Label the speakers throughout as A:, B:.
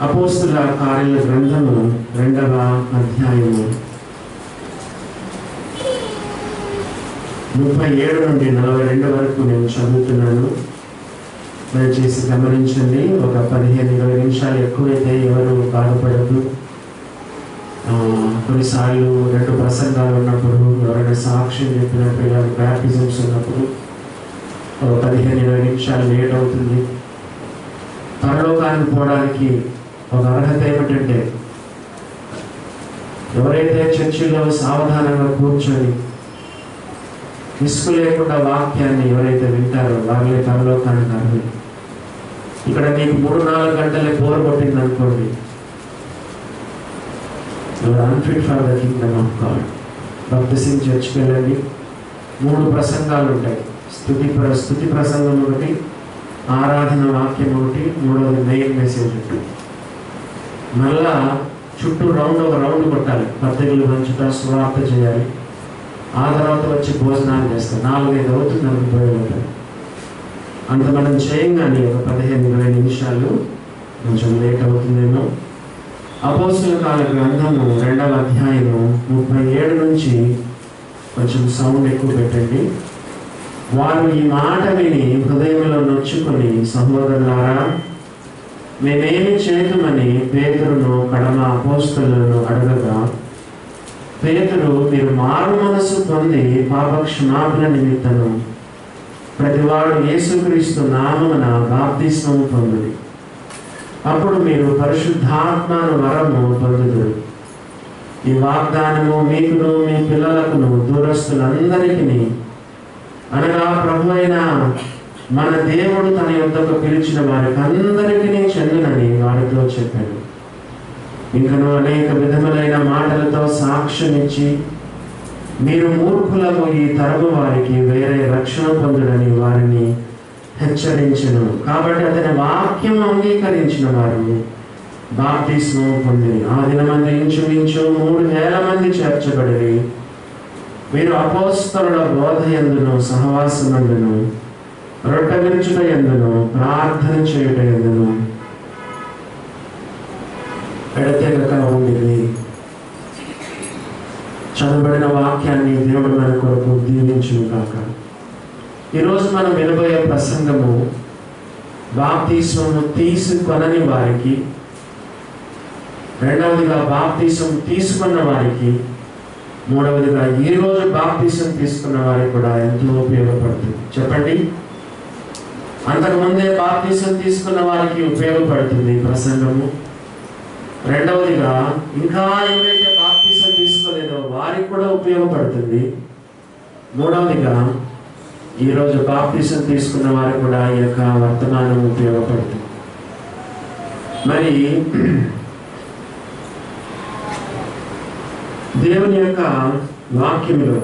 A: అపోస్తుల కార్యాల గ్రంథము 2వ అధ్యాయము 37 నుండి 42 వరకు నేను చదువుతున్నాను. దయచేసి గమనించండి. ఒక 15-20 నిమిషాలు ఎక్కువైతే ఎవరు బాధపడద్దు. కొన్నిసార్లు 2 ప్రసంగాలు ఉన్నప్పుడు, ఎవరైనా సాక్ష్యం చెప్పినప్పుడు, లేదా బ్యాప్టిజమ్స్ ఉన్నప్పుడు 15-20 నిమిషాలు లేట్ అవుతుంది. పరలోకానికి పోవడానికి ఒక అర్హత ఏమిటంటే, ఎవరైతే చర్చిలో సావధానంగా కూర్చొని విసుగు లేకుండా వాక్యాన్ని ఎవరైతే వింటారో వారిలో పరలోకానికి అర్హులు. ఇక్కడ నీకు 3-4 గంటలే బోర్ కొట్టింది అనుకోండి, your unfit for the Kingdom of God. భక్తి సింగ్ చర్చ్కి వెళ్ళండి, 3 ప్రసంగాలు ఉంటాయి. స్తుతి ప్రసంగం ఒకటి, ఆరాధన వాక్యం ఒకటి, 3వది మెయిన్ మెసేజ్ ఒకటి. మళ్ళా చుట్టూ ఒక రౌండ్ కొట్టాలి. పత్రికలు పంచుట, సువార్త చేయాలి. ఆ తర్వాత వచ్చి భోజనాలు చేస్తాం. 4-5 అవుతుంది అనుకుపోయేవాళ్ళు. అంత మనం చేయంగానే ఒక 15-20 నిమిషాలు కొంచెం లేట్ అవుతుందేమో. అపోస్తుల కార్యాల గ్రంథము 2వ అధ్యాయము 37 నుంచి కొంచెం సౌండ్ ఎక్కువ పెట్టండి. వారు ఈ మాట విని హృదయంలో నొచ్చుకొని, సహోదరులారా, మేమేమి చేతుమని పేతురును కడమ అపోస్తలులను అడగగా, పేతురు, మీరు మారు మనసు పొంది పాప క్షమాపణ నిమిత్తము ప్రతివాడు యేసుక్రీస్తు నామమున బాప్తిస్మము పొందుడి. అప్పుడు మీరు పరిశుద్ధాత్మను వరము పొందుదురు. ఈ వాగ్దానము మీకును మీ పిల్లలకును దూరస్తులందరికీ, అనగా ప్రభువైన మన దేవుడు తన యొద్దకు పిలిచిన వారికి అందరికీ చెందునని వారితో చెప్పాడు. ఇంకను అనేక విధములైన మాటలతో సాక్ష్యం ఇచ్చి, మీరు మూర్ఖులకు ఈ తరము వారికి వేరే రక్షణ పొందుడని వారిని హెచ్చరించెను. కాబట్టి అతని వాక్యం అంగీకరించిన వారు బాప్తిస్మం పొంది ఆ దినమందు ఇంచుమించు 3,000 మంది చేర్చబడి, వీరు అపోస్తలుల బోధ యందును, సహవాసమందును, రొట్టె విరుచుట యందును, ప్రార్థన చేయుట యందును ఎడతెగక ఉండేది. చదవబడిన వాక్యాన్ని దేవుడు మన కొరకు దీవించును కాక. ఈరోజు మనం వినబోయే ప్రసంగము బాప్తిస్మము తీసుకొనని వారికి, రెండవదిగా బాప్తిస్మం తీసుకున్న వారికి, మూడవదిగా ఈరోజు బాప్తిస్మం తీసుకున్న వారికి కూడా ఎంతో ఉపయోగపడుతుంది. చెప్పండి. అంతకుముందే బాప్తిస్మం తీసుకున్న వారికి ఉపయోగపడుతుంది ప్రసంగము. రెండవదిగా ఇంకా ఎవరైతే బాప్తిస్మం తీసుకోలేదో వారికి కూడా ఉపయోగపడుతుంది. మూడవదిగా ఈరోజు బాప్తిస్మం తీసుకున్న వారికి కూడా ఈ యొక్క వర్తమానం ఉపయోగపడుతుంది. మరి దేవుని యొక్క వాక్యంలో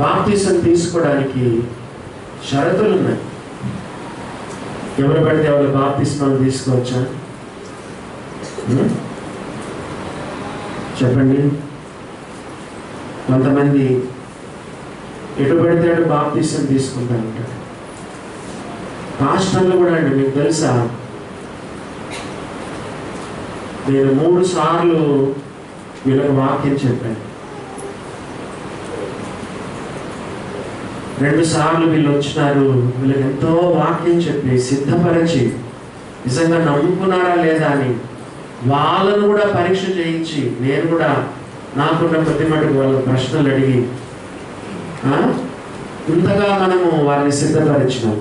A: బాప్తిస్మం తీసుకోవడానికి షరతులు ఉన్నాయి. ఎవరు పడితే ఎవరు బాప్తిస్మం తీసుకోవచ్చా? చెప్పండి. కొంతమంది ఎటు పడితే అటు బాప్తిస్మం తీసుకుంటా ఉంటారు. పాస్టర్లు కూడా అండి, మీకు తెలుసా, నేను 3 సార్లు వీళ్ళకి వాక్యం చెప్పాను. 2 సార్లు వీళ్ళు వచ్చినారు. వీళ్ళకి ఎంతో వాక్యం చెప్పి సిద్ధపరిచి నిజంగా నమ్ముకున్నారా లేదా అని వాళ్ళను కూడా పరీక్ష చేయించి, నేను కూడా నాకున్న ప్రతి మటుకు వాళ్ళ ప్రశ్నలు అడిగి ఇంతగా మనము వారిని సిద్ధపరిచినాం.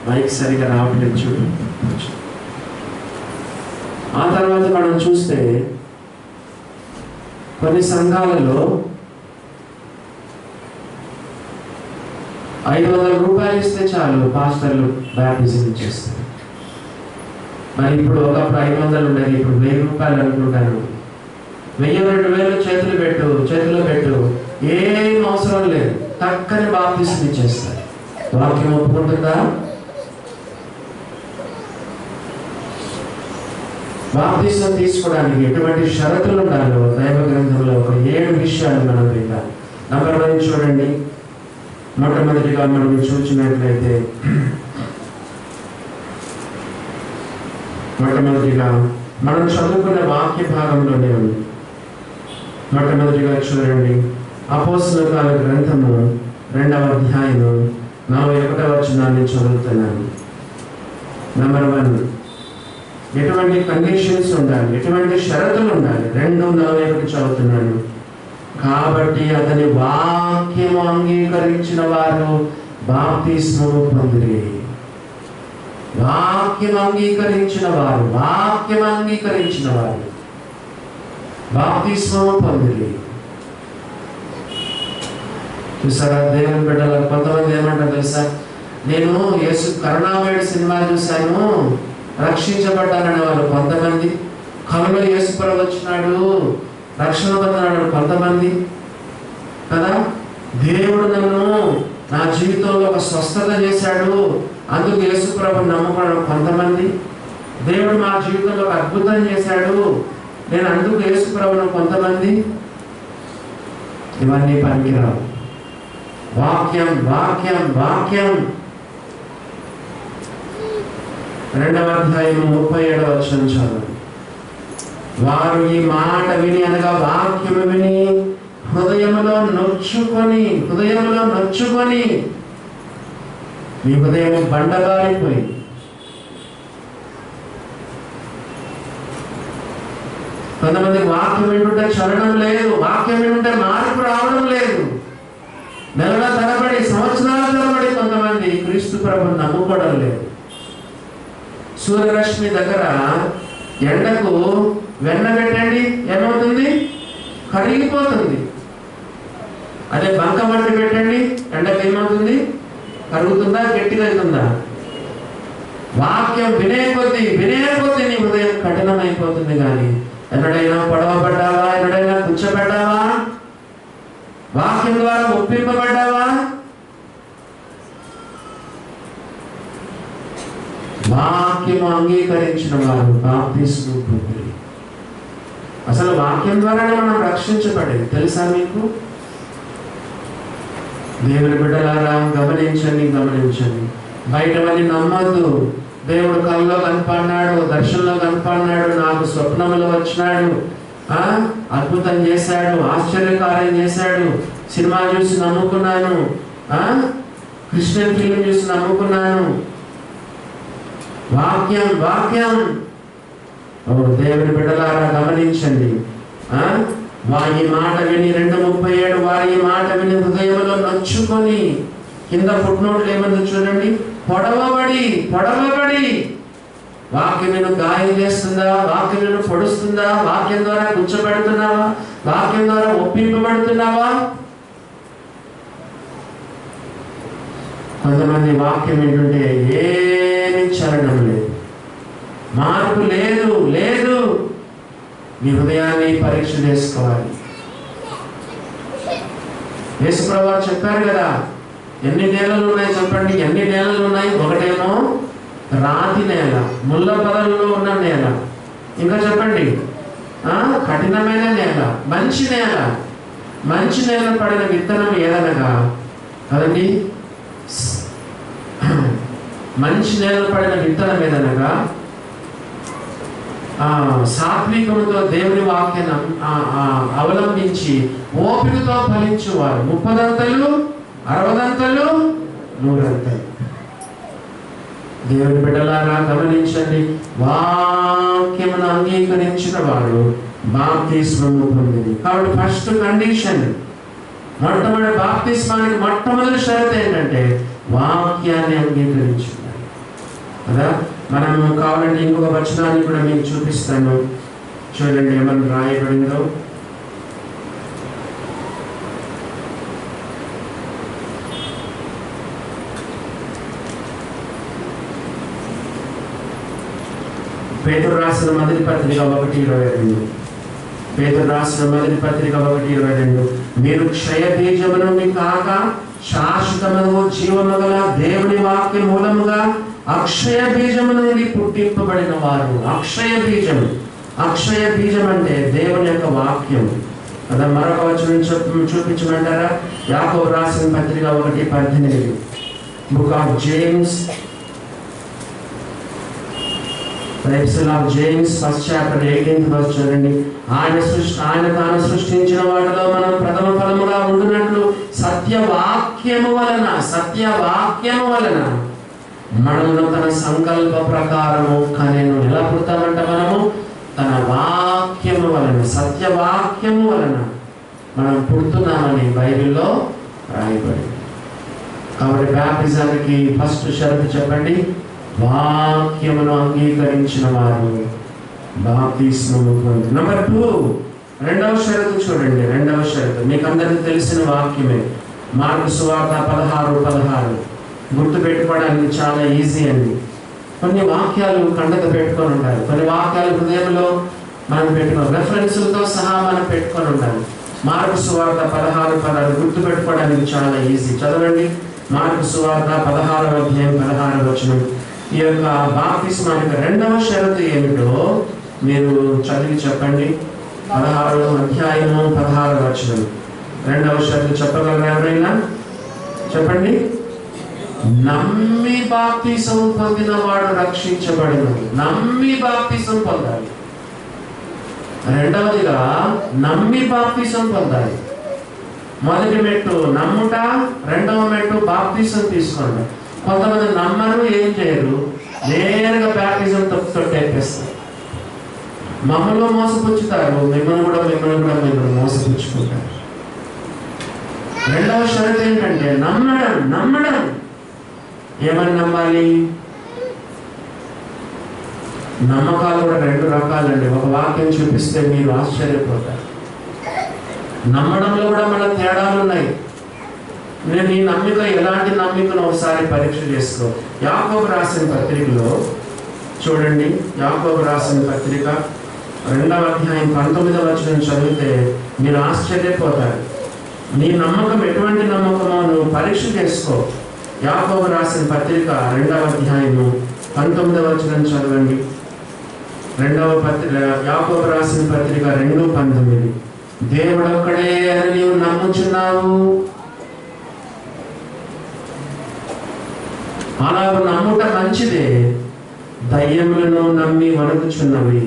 A: మైక్ సరిగా రావట్లేదు చూడు. ఆ తర్వాత మనం చూస్తే కొన్ని సంఘాలలో 500 రూపాయలు ఇస్తే చాలు పాస్టర్లు బ్యాప్టిజం చేస్తారు. మరి ఇప్పుడు ఒకప్పుడు 500 ఉండేది, ఇప్పుడు 1000 రూపాయలు అనుకుంటాను. 1000-2000 చేతిలో పెట్టు, ఏం అవసరం లేదు, చక్కని బాప్తిస్మం ఇచ్చేస్తారు. వాక్యం ఒప్పుకుంటుందా? బాప్తిస్మం తీసుకోవడానికి ఎటువంటి షరతులు ఉండాలో దైవ గ్రంథంలో ఒక 7 విషయాలు మనం విందాం. నంబర్ 1 చూడండి. మొట్టమొదటిగా మనం చూసినట్లయితే మొట్టమొదటిగా మనం చదువుకున్న వాక్య భాగంలోనే ఉంది. మొట్టమొదటిగా చూడండి, అపోస్తలుల కార్యాల గ్రంథము 2వ అధ్యాయము 41వ వచనాన్ని చదువుతున్నాను. నెంబర్ 1, ఎటువంటి కండిషన్స్ ఉండాలి, ఎటువంటి షరతులు ఉండాలి? 2:41 చదువుతున్నాను. కాబట్టి అతని వాక్యము అంగీకరించిన వారు బాప్తిస్మము పొందిరి. వాక్యం అంగీకరించిన వారు బాప్తిస్మము పొందిరి. చూసారా, దేవుని బిడ్డలు కొంతమంది ఏమంటారు తెలుసా, నేను యేసు కరుణామయుడు సినిమా చూశాను, రక్షించబడ్డాననే వాళ్ళు కొంతమంది, కలలో యేసుప్రభు వచ్చినాడు, రక్షణ పొందినాడు కొంతమంది కదా, దేవుడు నన్ను నా జీవితంలో ఒక స్వస్థత చేశాడు, అందుకు యేసుప్రభు నమ్ముకున్నాడు కొంతమంది, దేవుడు మా జీవితంలో ఒక అద్భుతం చేశాడు, నేను అందుకు యేసుప్రభును కొంతమంది. ఇవన్నీ పనికిరావు. వాక్యం 2వ అధ్యాయం 37వ వచనం చదవండి. వారు ఈ మాట విని, అనగా వాక్యము విని హృదయములో నొచ్చుకొని మీ హృదయం బండబారిపోయి, కొంతమంది వాక్యం వింటుంటే చలనం లేదు, వాక్యం వింటుంటే మార్పు రావడం లేదు. నెలల తరబడి, సంవత్సరాల తరబడి కొంతమంది క్రీస్తు ప్రభువుని నమ్ముకోవడం లేదు. సూర్యరశ్మి దగ్గర ఎండకు వెన్న పెట్టండి, ఏమవుతుంది? కరిగిపోతుంది. అదే బంక మట్టి పెట్టండి, ఎండకు ఏమవుతుంది? కరుగుతుందా, గట్టిగా అవుతుందా? వాక్యం వినే కొద్దీ నీ హృదయం కఠినమైపోతుంది. కానీ ఎన్నడైనా పొడవబడ్డావా? ఎన్నడైనా కూర్చోబడ్డావా? వాక్యం ద్వారా ఒప్పింపబడ్డావా? వాక్యము అంగీకరించిన వారు బాప్తిస్మము పొందిరి. అసలు వాక్యం ద్వారానే మనం రక్షించబడేది, తెలుసా మీకు? దేవుని బిడ్డలారా, గమనించండి. బయటవన్నీ నమ్మద్దు. దేవుడు కల్లో కనపడినాడు, దర్శనంలో కనపడినాడు, నాకు స్వప్నంలో వచ్చినాడు, అద్భుతం చేశాడు, ఆశ్చర్యకార్యం చేశాడు, సినిమా చూసి నమ్ముకున్నాను, క్రిస్టియన్ ఫిల్మ్ చూసి నమ్ముకున్నాను. వాక్యం దేవుని బిడ్డలారా గమనించండి. వారి మాట విని 2:37 వారి మాట విని హృదయంలో నొచ్చుకొని, కింద ఫుట్నోట్లు ఏమంది చూడండి, పొడవబడి. వాక్యం గాయం చేస్తుందా? వాక్యం పొడుస్తుందా? వాక్యం ద్వారా కూర్చోబెడుతున్నావా? వాక్యం ద్వారా ఒప్పింపబడుతున్నావా? కొంతమంది వాక్యం ఏంటంటే ఏమీ చలనం లేదు, మార్పు లేదు. మీ హృదయాన్ని పరీక్ష చేసుకోవాలి. యేసుప్రభువు చెప్పారు కదా, ఎన్ని నేలలు ఉన్నాయి చెప్పండి? ఎన్ని నేలలు ఉన్నాయి? ఒకటేమో రాతి నేల, ముళ్ళ పొదల్లో ఉన్న నేల. ఇంకా చెప్పండి, కఠినమైన నేల, మంచి నేల పడిన విత్తనం ఏదనగా కదండి, మంచి నేల పడిన విత్తనం ఏదనగా సాత్వికముతో దేవుని వాక్యాన్ని అవలంబించి ఓపికతో ఫలించువారు 30 60 100. దేవుని బిడ్డలారా గమనించండి, వాక్యమును అంగీకరించిన వాడు బాప్తిస్మము పొందింది. కాబట్టి ఫస్ట్ కండిషన్, మొట్టమొదటి బాప్తిస్మానికి మొట్టమొదటి షరతు ఏంటంటే వాక్యాన్ని అంగీకరించాలి కదా. మనం కావాలంటే ఇంకొక వచనాన్ని కూడా మీకు చూపిస్తాను, చూడండి ఏమని రాయబడిందో. పేతురు రాసిన మొదటి పత్రిక 1:22. పేతురు రాసిన మొదటి పత్రిక 1:22. మీరు క్షయ బీజము నుండి కాక శాశ్వతము జీవము గల దేవుని వాక్య మూలముగా అక్షయ బీజము నుండి పుట్టింపబడిన వారు. అక్షయ బీజం అంటే దేవుని యొక్క వాక్యం. కదా. మరొక వచనం చూపించమంటారా? యాకోబు రాసిన పత్రిక 1:18, book of James, James 1st chapter 18th verse చూడండి. ఆయన తాను సృష్టించిన వాటిలో మనం ప్రథమ ఫలముగా ఉంటున్నట్లు సత్యవాక్యము వలన మనము తన సంకల్ప ప్రకారము కనెను. ఎలా పుడతామంట మనము? తన వాక్యము వలన, సత్యవాక్యము వలన మనం పుడుతున్నామని బైబిల్లో రాయబడి. కాబట్టి బ్యాప్టిజానికి ఫస్ట్ షరతు చెప్పండి, వాక్యమును అంగీకరించిన వారు బాప్తిస్మము పొంది. నెంబర్ 2, రెండవ షరతు చూడండి. రెండవ షరతు మీకు అందరికీ తెలిసిన వాక్యమే, మార్కు సువార్త 16:16. గుర్తు పెట్టుకోవడానికి చాలా ఈజీ అండి. కొన్ని వాక్యాలు కండత పెట్టుకొని ఉండాలి, కొన్ని వాక్యాలు హృదయంలో మనం పెట్టుకోవాలి, రెఫరెన్సులతో సహా మనం పెట్టుకొని ఉండాలి. మార్కు సువార్త 16:16 గుర్తు పెట్టుకోవడానికి చాలా ఈజీ. చదవండి, మార్కు సువార్త 16వ అధ్యాయం 16వ వచనం. ఈ యొక్క బాప్తిస్మానికి రెండవ షరతు ఏమిటో మీరు చదివి చెప్పండి. 16వ అధ్యాయము 16వ వచనం. రెండవ షరతు చెప్పగలరా ఎవరైనా? చెప్పండి. నమ్మి బాప్తిసం పొందిన వాడు రక్షించబడిన. నమ్మి బాప్తిసం పొందాలి. రెండవదిగా నమ్మి బాప్తిసం పొందాలి. మొదటి మెట్టు నమ్ముట, రెండవ మెట్టు బాప్తిసం తీసుకోండి. కొంతమంది నమ్మరు, ఏం చేయరు, నేరుగా బ్యాప్టిజం తొట్టేస్తారు. మమ్మల్ని మోసపుచ్చుతారు, మిమ్మల్ని కూడా మోసపుచ్చుకుంటారు. రెండవ షరతు ఏంటంటే నమ్మడం. ఏమని నమ్మాలి? నమ్మకాలు కూడా 2 రకాలండి. ఒక వాక్యం చూపిస్తే మీరు ఆశ్చర్యపోతారు. నమ్మడంలో కూడా మన తేడాలు ఉన్నాయి. నేను ఈ నమ్మిక ఎలాంటి నమ్మికను ఒకసారి పరీక్ష చేసుకో. యాకోబు రాసిన పత్రికలో చూడండి, యాకోబు రాసిన పత్రిక 2వ అధ్యాయం 19వ వచనం చదివితే మీరు ఆశ్చర్యపోతారు. నీ నమ్మకం ఎటువంటి నమ్మకమో నువ్వు పరీక్ష చేసుకో. యాకోబు రాసిన పత్రిక 2వ అధ్యాయము 19వ వచనం చదవండి. యాకోబు రాసిన పత్రిక 2:19. దేవుడు ఒక్కడే అని నీవు నమ్ముచున్నావు, అలా నమ్ముట మంచిదే. దయ్యములను నమ్మి వణుకుచున్నవి.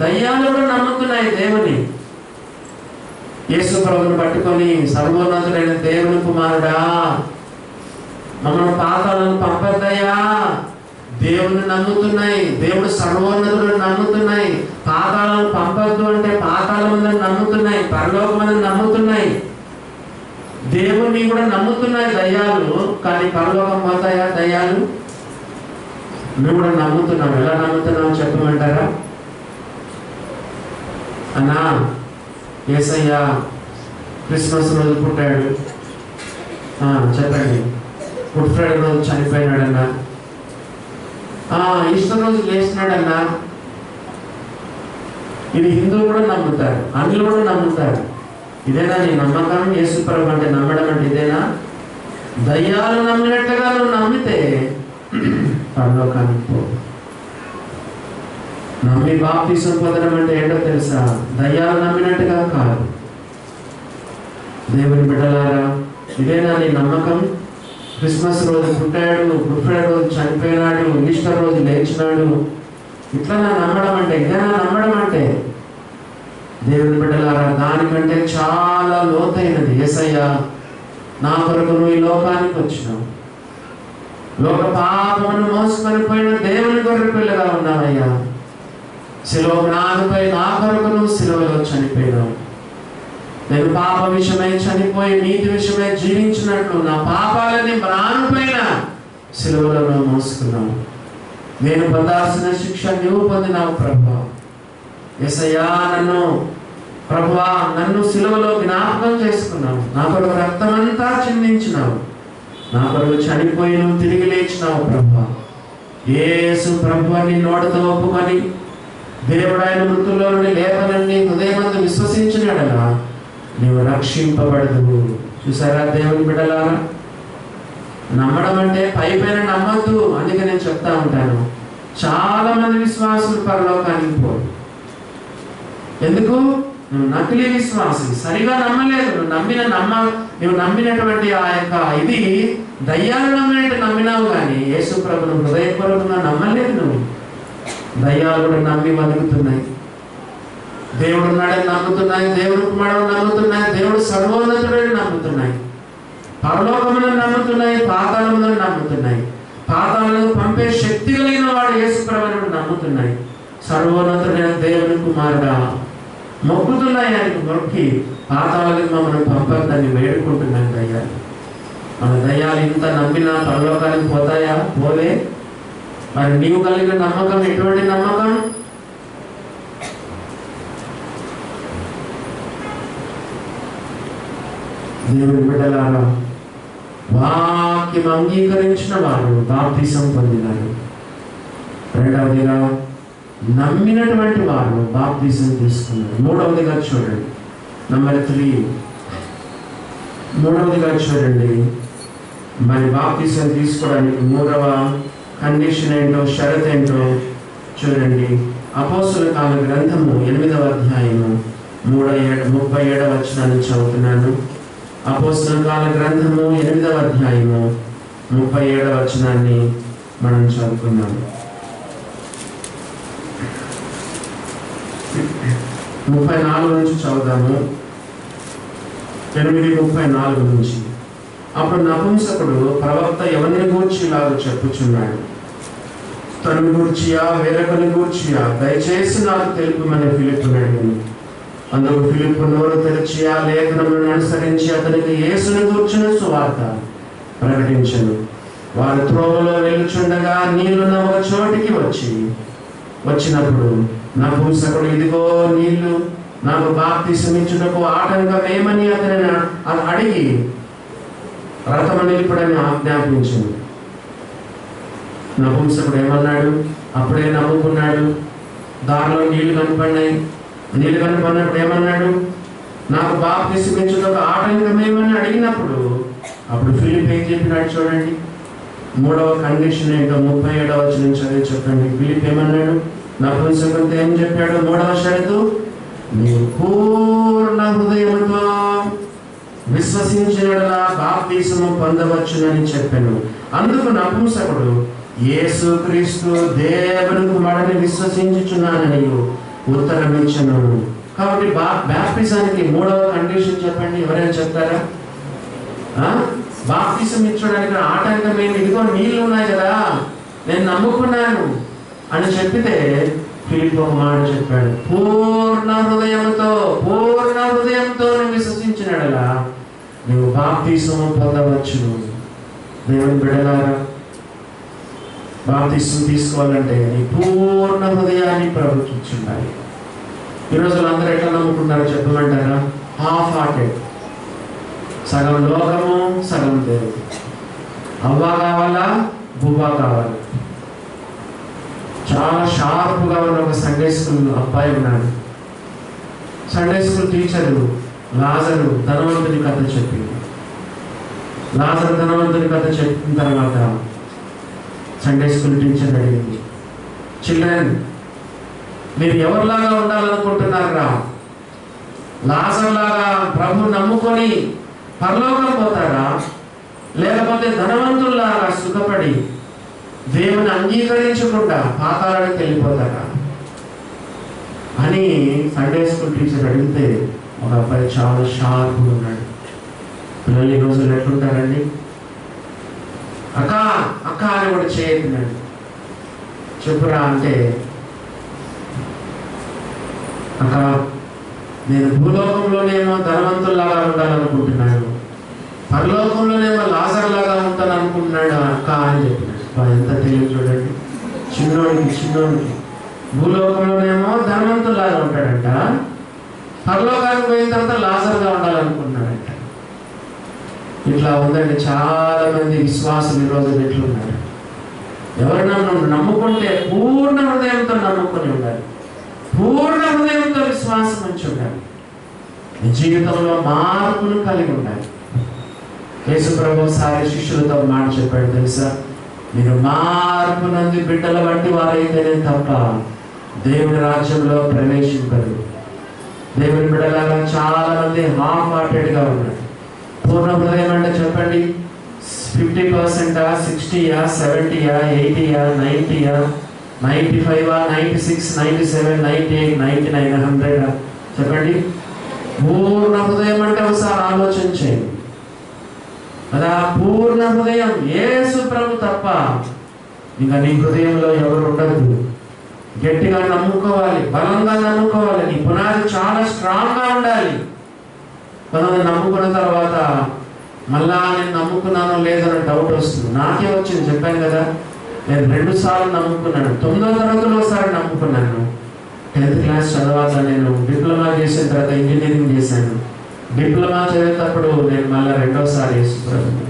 A: దయ్యాలు కూడా నమ్ముతున్నాయి దేవుని. యేసు ప్రభువును పట్టుకొని, సర్వోన్నతుడైన దేవుని కుమారుడా, మమ్మల్ని పాతాలను పంపద్దయ్యా. దేవుని నమ్ముతున్నాయి, దేవుడు సర్వోన్నతుడు నమ్ముతున్నాయి. పాతాలను పంపద్దు అంటే పాతాళములను నమ్ముతున్నాయి, పరలోకములను నమ్ముతున్నాయి. దేవుని కూడా నమ్ముతున్నాయి దయ్యాలు. కానీ పరలోకం పోతాయా దయ్యాలు? నువ్వు కూడా నమ్ముతున్నావు. ఎలా నమ్ముతున్నావు చెప్పమంటారా? అన్నా, యేసయ్య క్రిస్మస్ రోజు పుట్టాడు, చెప్పండి. గుడ్ ఫ్రైడే రోజు చనిపోయినాడన్నా, ఈస్టర్ రోజు లేచినాడన్నా. ఇది హిందువులు కూడా నమ్ముతారు, అన్యులు కూడా నమ్ముతారు. ఇదేనా నీ నమ్మకం? యేసు ప్రభు అంటే నమ్మడం అంటే ఇదేనా? దయ్యాలు నమ్మినట్టుగా నువ్వు నమ్మితే పరలోకానికి పో. నమ్మి బాప్తిసం పొందడం అంటే ఏంటో తెలుసా? దయ్యాలు నమ్మినట్టుగా కాదు. దేవుని బిడ్డలారా, ఇదేనా నీ నమ్మకం? క్రిస్మస్ రోజు పుట్టాడు, గుడ్ ఫ్రైడే రోజు చనిపోయినాడు, ఈస్టర్ రోజు లేచినాడు, ఇట్లా నా నమ్మడం అంటే, ఇదేనా నమ్మడం అంటే? దేవుని బిడ్డలారా, దానికంటే చాలా లోతైనది. యేసయ్య నా కొరకు నువ్వు ఈ లోకానికి వచ్చినావు, లోక పాపమును మోసుకొని పోయిన దేవుని గొర్రె పిల్లగా ఉన్నావయ్యా. శిలువ నాపై నా కొరకు నువ్వు శిలువలో చనిపోయినావు. నేను పాప విషయమై చనిపోయి నీతి విషయమై జీవించినట్లు నా పాపాలని ప్రాణపైన శిలువలో నువ్వు మోసుకున్నావు. నేను పొందాల్సిన శిక్ష నువ్వు పొందినావు ప్రభువా. యేసయ్యా, ప్రభువా నన్ను శిలువలో జ్ఞాపకం చేసుకున్నావు. నా కొరకు రక్తమంతా చిందించినావు, నా కొరకు చనిపోయి నువ్వు తిరిగి లేచినావు ప్రభువా. యేసు ప్రభువా నీ నోటితో ఒప్పుకొని దేవుడు ఆయన మృతుల్లో నుండి లేపనని హృదయమందు విశ్వసించినాడలా నీవు రక్షింపబడదు. చూసారా దేవుని బిడ్డలారా, నమ్మడం అంటే పైపైన నమ్మద్దు. అందుకే నేను చెప్తా ఉంటాను, చాలా మంది విశ్వాసులు పరలోకానికి పోరు. ఎందుకు? నువ్వు నకిలీ విశ్వాసి, సరిగా నమ్మలేదు. నువ్వు నమ్మినటువంటి ఆ యొక్క ఇది దయ్యాలు నమ్మినట్టు నమ్మినావు, కానీ యేసు ప్రభును హృదయపూర్వకంగా నమ్మలేదు. నువ్వు దయ్యాలు కూడా నమ్మి బతుకుతున్నాయి, దేవుడు ఉన్నాడని నమ్ముతున్నాయి, దేవుడు కుమారుడు నమ్ముతున్నాయి, దేవుడు సర్వోన్నతుడని నమ్ముతున్నాయి, పరలోకములను నమ్ముతున్నాయి, పాతాళములను నమ్ముతున్నాయి, పాతాళములను పంపే శక్తి కలిగిన వాడు యేసు ప్రభువును నమ్ముతున్నాయి, సర్వోన్నతుడైన దేవుని కుమారుడా మొక్కుతున్నాయి. ఆయనకు మొక్కి పాతాళాలకు మమ్మల్ని పంపద్దని వేడుకుంటున్నాం. దయ్యాలు, మన దయ్యాలు ఇంత నమ్మినా పరలోకానికి పోతాయా? పోవే. మరి నీవు కలిగిన నమ్మకం ఎటువంటి నమ్మకం? దేవుని బిడ్డలారా, వాక్యం అంగీకరించిన వారు బాప్తిసం పొందినారు. రెండవదిగా నమ్మినటువంటి వారు బాప్తిసం తీసుకున్నారు. మూడవదిగా చూడండి, నెంబర్ 3. మూడవదిగా చూడండి, మరి బాప్తిసం తీసుకోవడానికి మూడవ కండిషన్ ఏంటో, షరత్ ఏంటో చూడండి. అపోస్తలుల కాల గ్రంథము 8వ అధ్యాయము 37వ వచనాన్ని చదువుతున్నాను. అపోస్తలుల కాల గ్రంథము 8వ అధ్యాయము 37వ వచనాన్ని మనం చదువుకున్నాము. 34 నుంచి చదువుదాము. 8:34 నుంచి. అప్పుడు నపుంసకుడు ప్రవక్త ఎవరిని గూర్చి ఇలాగ చెప్పుచున్నాడు, తనను గూర్చియా వేరొకని గూర్చియా దయచేసి నాకు తెలుపమని ఫిలిప్పును అడిగాను. అందుకు ఫిలిప్పు నోరు తెరిచి ఆ లేఖనములను అనుసరించి అతనికి యేసుని గూర్చిన సువార్త ప్రకటించను. వారు త్రోవలో వెళ్ళుచుండగా నీళ్లున్న ఒక చోటికి వచ్చినప్పుడు నపుంసకుడు, ఇదిగో నీళ్లు, నాకు బాప్తిసమిచ్చుటకు ఆటంకం ఏమని అతని అడిగి రథము నిలుపుడని ఆజ్ఞాపించింది. నపుంసకుడు ఏమన్నాడు? అప్పుడే నమ్ముకున్నాడు. దారిలో నీళ్లు కనపడినాయి. నీళ్లు కనపడినప్పుడు ఏమన్నాడు? నాకు బాప్తిసమిచ్చుటకు ఆటంకం ఏమని అడిగినప్పుడు అప్పుడు ఫిలిప్ ఏం చెప్పినాడు చూడండి. మూడవ కండిషన్ ఏంటో 37వ వచనం చదివి చెప్పండి. ఫిలిప్ ఏమన్నాడు? నపుంసకుడితో ఏం చెప్పాడు? మూడవ షరతు, నీవు పూర్ణ హృదయంతో విశ్వసించినలా బాప్తిసము పొందవచ్చునని చెప్పాను. అందుకు నపుంసకుడు, యేసు క్రీస్తు దేవుని కుమారుని విశ్వసించుచున్నానని ఉత్తరం ఇచ్చను. కాబట్టి బాప్తిసానికి మూడవ కండిషన్ చెప్పండి. ఎవరైనా చెప్తారా? బాప్తిసం ఇచ్చడానికి ఆటంకం ఏమి? ఇదిగో నీళ్ళు ఉన్నాయి కదా, నేను నమ్ముకున్నాను అని చెప్పితే ఫిలిప్ ఒక మాట చెప్పాడు, పూర్ణ హృదయంతో నువ్వు విశ్వసించినలా నువ్వు బాప్తిసం పొందవచ్చును. దేవుని బిడ్డలారా, బాప్తిసం తీసుకోవాలంటే నీ పూర్ణ హృదయాన్ని ప్రభుకి ఇచ్చుండాలి. ఈరోజు అందరూ ఎట్లా నమ్ముకుంటారో చెప్పమంటారా? హాఫ్ హార్టెడ్, సగం లోకము సగం దేవుడు. అవ్వ కావాలా, బువ్వ కావాలి. చాలా షార్ప్గా ఉన్న ఒక సండే స్కూల్ అబ్బాయి ఉన్నాడు. సండే స్కూల్ టీచరు లాజరు ధనవంతుని కథ చెప్పింది. లాజరు ధనవంతుని కథ చెప్పిన తర్వాత సండే స్కూల్ టీచర్ అడిగింది, చిల్డ్రన్, మీరు ఎవరిలాగా ఉండాలనుకుంటున్నారా? లాజర్ లాగా ప్రభు నమ్ముకొని పరలోకం పోతారా, లేకపోతే ధనవంతుల్లాగా సుఖపడి దేవుని అంగీకరించకుండా పాతాళానికి వెళ్ళిపోతారా అని సండే స్కూల్ టీచర్ అడిగితే ఒక అబ్బాయి చాలా షార్ప్గా ఉన్నాడు. పిల్లలు ఈ రోజులు ఎట్లుంటారండి? అక్క అక్క అని కూడా చేయతున్నాడు. చెప్పురా అంటే, అక్క నేను భూలోకంలోనేమో ధనవంతుల్లాగా ఉండాలనుకుంటున్నాను, పరలోకంలోనేమో లాజర్ లాగా ఉంటాను అనుకుంటున్నాడు అక్క అని చెప్పినాడు. ఎంత తెలియదు చూడండి. చిన్నోడికి భూలోకంలోనేమో ధనవంతుల్లాగా ఉంటాడంట, పరలోకానికి పోయిన తర్వాత లాజర్గా ఉండాలనుకుంటున్నాడంట. ఇట్లా ఉందండి చాలా మంది విశ్వాసులు ఈరోజు ఎట్లున్నారు. ఎవరైనా నమ్ముకుంటే పూర్ణ హృదయంతో నమ్ముకొని ఉండాలి, పూర్ణ హృదయంతో విశ్వాసం ఉంచి ఉండాలి, నీ జీవితంలో మార్పును కలిగి ఉండాలి. యేసు ప్రభు సారి శిష్యులతో మాట చెప్పాడు తెలుసా, మీరు మార్పు నంది బిడ్డల వంటి వారైతేనే తప్ప దేవుని రాజ్యంలో ప్రవేశింపరు. దేవుని బిడ్డలారా చాలా మంది హాఫ్ హార్టెడ్గా ఉన్నారు. పూర్ణ హృదయం అంటే చెప్పండి, 50%, 60, 70, 80, 90, 95, 96, 97, 98, 99, 100 చెప్పండి. పూర్ణ హృదయం అంటే ఒకసారి ఆలోచించండి కదా. పూర్ణ హృదయం యేసు ప్రభు తప్ప ఇంకా నీ హృదయంలో ఎవరు ఉండదు. గట్టిగా నమ్ముకోవాలి, బలంగా నమ్ముకోవాలి. నీ పునాది చాలా స్ట్రాంగ్గా ఉండాలి. కొంతమంది నమ్ముకున్న తర్వాత మళ్ళా నేను నమ్ముకున్నానో లేదని డౌట్ వస్తుంది. నాకే వచ్చింది, చెప్పాను కదా. నేను 2 సార్లు నమ్ముకున్నాను. 9వ తరగతిలో ఒకసారి నమ్ముకున్నాను. 10th క్లాస్ చదవాత నేను డిప్లొమా చేసిన తర్వాత ఇంజనీరింగ్ చేశాను. డిప్లొమా చదివేటప్పుడు నేను మళ్ళీ 2వసారి యేసుప్రభుని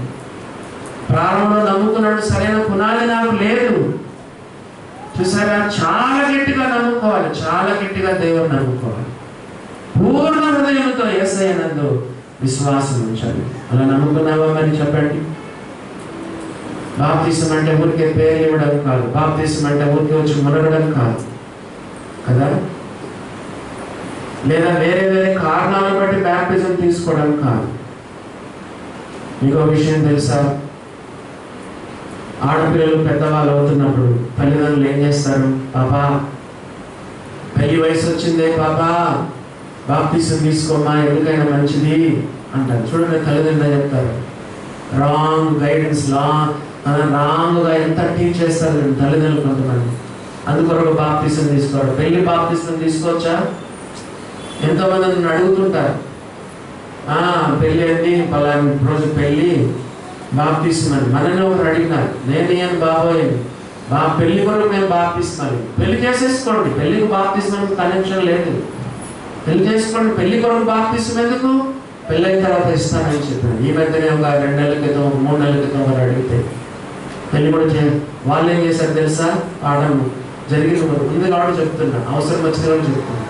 A: ప్రారంభంలో నమ్ముకున్నాడు. సరైన పునాది నాకు లేదు. చూసారా, చాలా గట్టిగా నమ్ముకోవాలి, చాలా గట్టిగా దేవుని నమ్ముకోవాలి. పూర్ణ హృదయంతో యేసయ్య నందు విశ్వాసం ఉంచాలి. అలా నమ్ముకున్నావా మరి చెప్పండి. బాప్తిసం అంటే ఊరికే పేరు ఇవ్వడం కాదు. బాప్తిసం అంటే ఊరికే వచ్చి మునగడం కాదు కదా. లేదా వేరే వేరే కారణాలను బట్టి బాప్తిజం తీసుకోవడం కాదు. ఇంకో విషయం తెలుసా, ఆడపిల్లలు పెద్దవాళ్ళు అవుతున్నప్పుడు తల్లిదండ్రులు ఏం చేస్తారు? పాపా పెళ్లి వయసు వచ్చిందే, పాపా బాప్తిసం తీసుకోమా, ఎందుకైనా మంచిది అంటారు. చూడండి, తల్లిదండ్రులు చెప్తారు. రాంగ్ గైడెన్స్, రాంగ్గా ఎంత టీచ్ చేస్తారు తల్లిదండ్రులు కొంతమంది. అందుకొరకు బాప్తిసం తీసుకోరు. పెళ్లి బాప్తిసం తీసుకోవచ్చా? ఎంతోమంది నన్ను అడుగుతుంటారు, పెళ్ళి అండి పలానా రోజు పెళ్ళి బాప్తిసం అని. మనల్ని ఒకరు అడిగినారు, నేను అని బాబోయ్ పెళ్లి కొరకు మేము బాప్తిస్తాను. పెళ్లి చేసేసుకోండి, పెళ్లికి బాప్తిసం కనెక్షన్ లేదు. పెళ్లి చేసుకోండి, పెళ్లి కొరకు బాప్తిసం ఎందుకు? పెళ్ళైన తర్వాత ఇస్తానని చెప్పాను. ఈ మధ్యనే ఒక 2 నెలల క్రితం 3 నెలల క్రితం వారు అడిగితే పెళ్లి కూడా వాళ్ళు ఏం చేశారు తెలుసా? పాఠం జరిగింది ఉంది కాబట్టి చెప్తున్నా, అవసరం వచ్చింది కూడా చెప్తున్నా.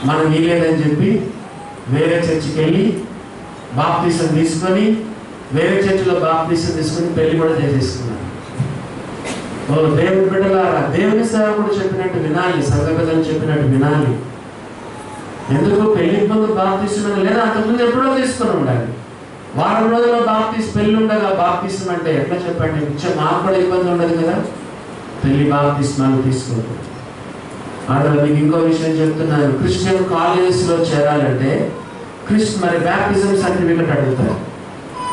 A: మనం వీలేదని చెప్పి వేరే చర్చికి వెళ్ళి బాప్తిసం తీసుకొని, వేరే చర్చిలో బాప్తిసం తీసుకొని పెళ్లి కూడా చేసేసుకున్నాను. ఓ దేవుని బిడ్డలారా, దేవుని సేవకుడు చెప్పినట్టు వినాలి, సంఘ పెద్దలు చెప్పినట్టు వినాలి. ఎందుకు పెళ్లికి ముందు బాప్తిసం లేదా అంతకుముందు ఎప్పుడో తీసుకొని ఉండాలి. వారం రోజుల్లో పెళ్లి ఉండగా బాప్తిసం అంటే ఎట్లా చెప్పండి? మాకు కూడా ఇబ్బంది ఉండదు కదా. పెళ్లి బాప్తిస్మాలు తీసుకోండి. అక్కడ మీకు ఇంకో విషయం చెప్తున్నాను. క్రిస్టియన్ కాలేజెస్లో చేరాలంటే మరి బ్యాప్టిజం సర్టిఫికెట్ అడుగుతారు.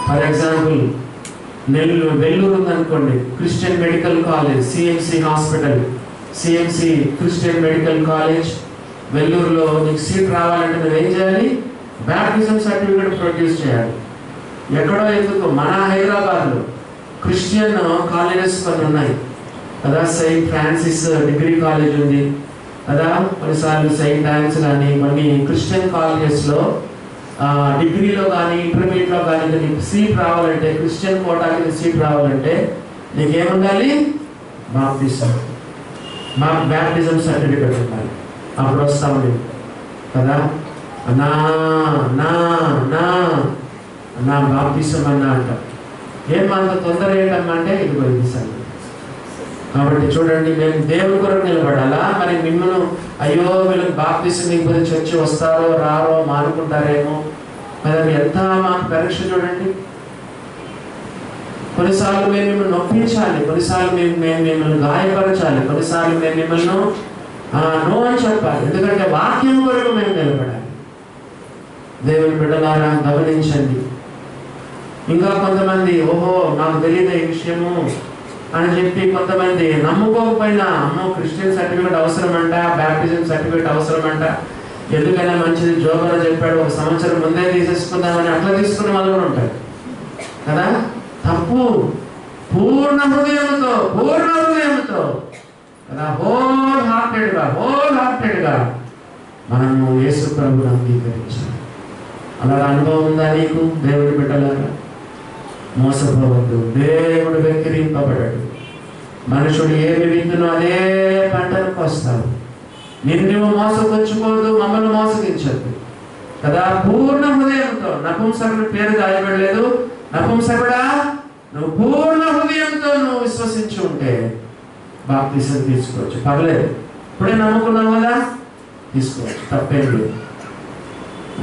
A: ఫర్ ఎగ్జాంపుల్ వెల్లూరు ఉందనుకోండి, Christian Medical College, CMC hospital, CMC Christian Medical College వెల్లూరులో నీకు సీట్ రావాలంటే నువ్వు ఏం చేయాలి? బ్యాప్టిజం సర్టిఫికెట్ ప్రొడ్యూస్ చేయాలి. ఎక్కడో ఎందుకు, మన హైదరాబాద్లో క్రిస్టియన్ కాలేజెస్ కొన్ని ఉన్నాయి కదా. సెయింట్ ఫ్రాన్సిస్ డిగ్రీ కాలేజ్ ఉంది కదా. కొన్నిసార్లు సెయింట్ ఆన్స్ కానీ కొన్ని క్రిస్టియన్ కాలేజెస్లో డిగ్రీలో కానీ ఇంటర్మీడియట్లో కానీ నీకు సీట్ రావాలంటే, క్రిస్టియన్ కోటాకి సీట్ రావాలంటే నీకేముండాలి? బాప్టిజం, బ్యాప్టిజం సర్టిఫికెట్ ఉండాలి. అప్పుడు వస్తాము కదా. నా నా నా నా బాప్తిసం అన్నా అంట. అంత తొందర ఏంటమ్మా అంటే ఇదిగో ఇది సంగతి. కాబట్టి చూడండి, మేము దేవుని కొరకు నిలబడాలా? మరి మిమ్మల్ని అయ్యో వీళ్ళకి బాప్తిసం ఇవ్వదు, చర్చి వస్తారో రారో మానుకుంటారేమో కదా. ఎంత మాకు పరీక్ష చూడండి. కొన్నిసార్లు మేము మిమ్మల్ని నొప్పించాలి, కొన్నిసార్లు మేము మిమ్మల్ని గాయపరచాలి, కొన్నిసార్లు మేము మిమ్మల్ని నో అని చెప్పాలి. ఎందుకంటే వాక్యం కొరకు మేము నిలబడాలి. దేవుని బిడ్డలారా గమనించండి. ఇంకా కొంతమంది ఓహో నాకు తెలియదు ఈ విషయము అని చెప్పి కొంతమంది నమ్ముకోకపోయినా అమ్మో క్రిస్టియన్ సర్టిఫికేట్ అవసరమంట, బ్యాప్టిజం సర్టిఫికేట్ అవసరమంట, ఎందుకైనా మంచిది జోబరా చెప్పాడు 1 సంవత్సరం ముందే తీసేసుకుందామని అట్లా తీసుకునే వాళ్ళు కూడా ఉంటారు కదా. తప్పు. పూర్ణ హృదయంతో కదా, హోల్ హార్టెడ్గా మనము యేసు ప్రభువును అంగీకరించాలి. అలా అనుభవం ఉందా నీకు? దేవుడి బిడ్డలారా మోసపోవద్దు. దేవుడు వెక్కిరింపబడడు. మనుషుడు ఏమి విత్తునో అదే పంటను కోస్తాడు. నిన్ను మోసపుచ్చుకోవద్దు, మమ్మల్ని మోసగించద్దు కదా. పూర్ణ హృదయంతో, నపుంసకుడి పేరు దాయబడలేదు. నపుంసకుడా, నువ్వు పూర్ణ హృదయంతో నువ్వు విశ్వసించి ఉంటే బాప్తిసం తీసుకోవచ్చు, పర్లేదు. ఇప్పుడే నమ్ముకున్నావు కదా, తీసుకోవచ్చు, తప్పేం లేదు.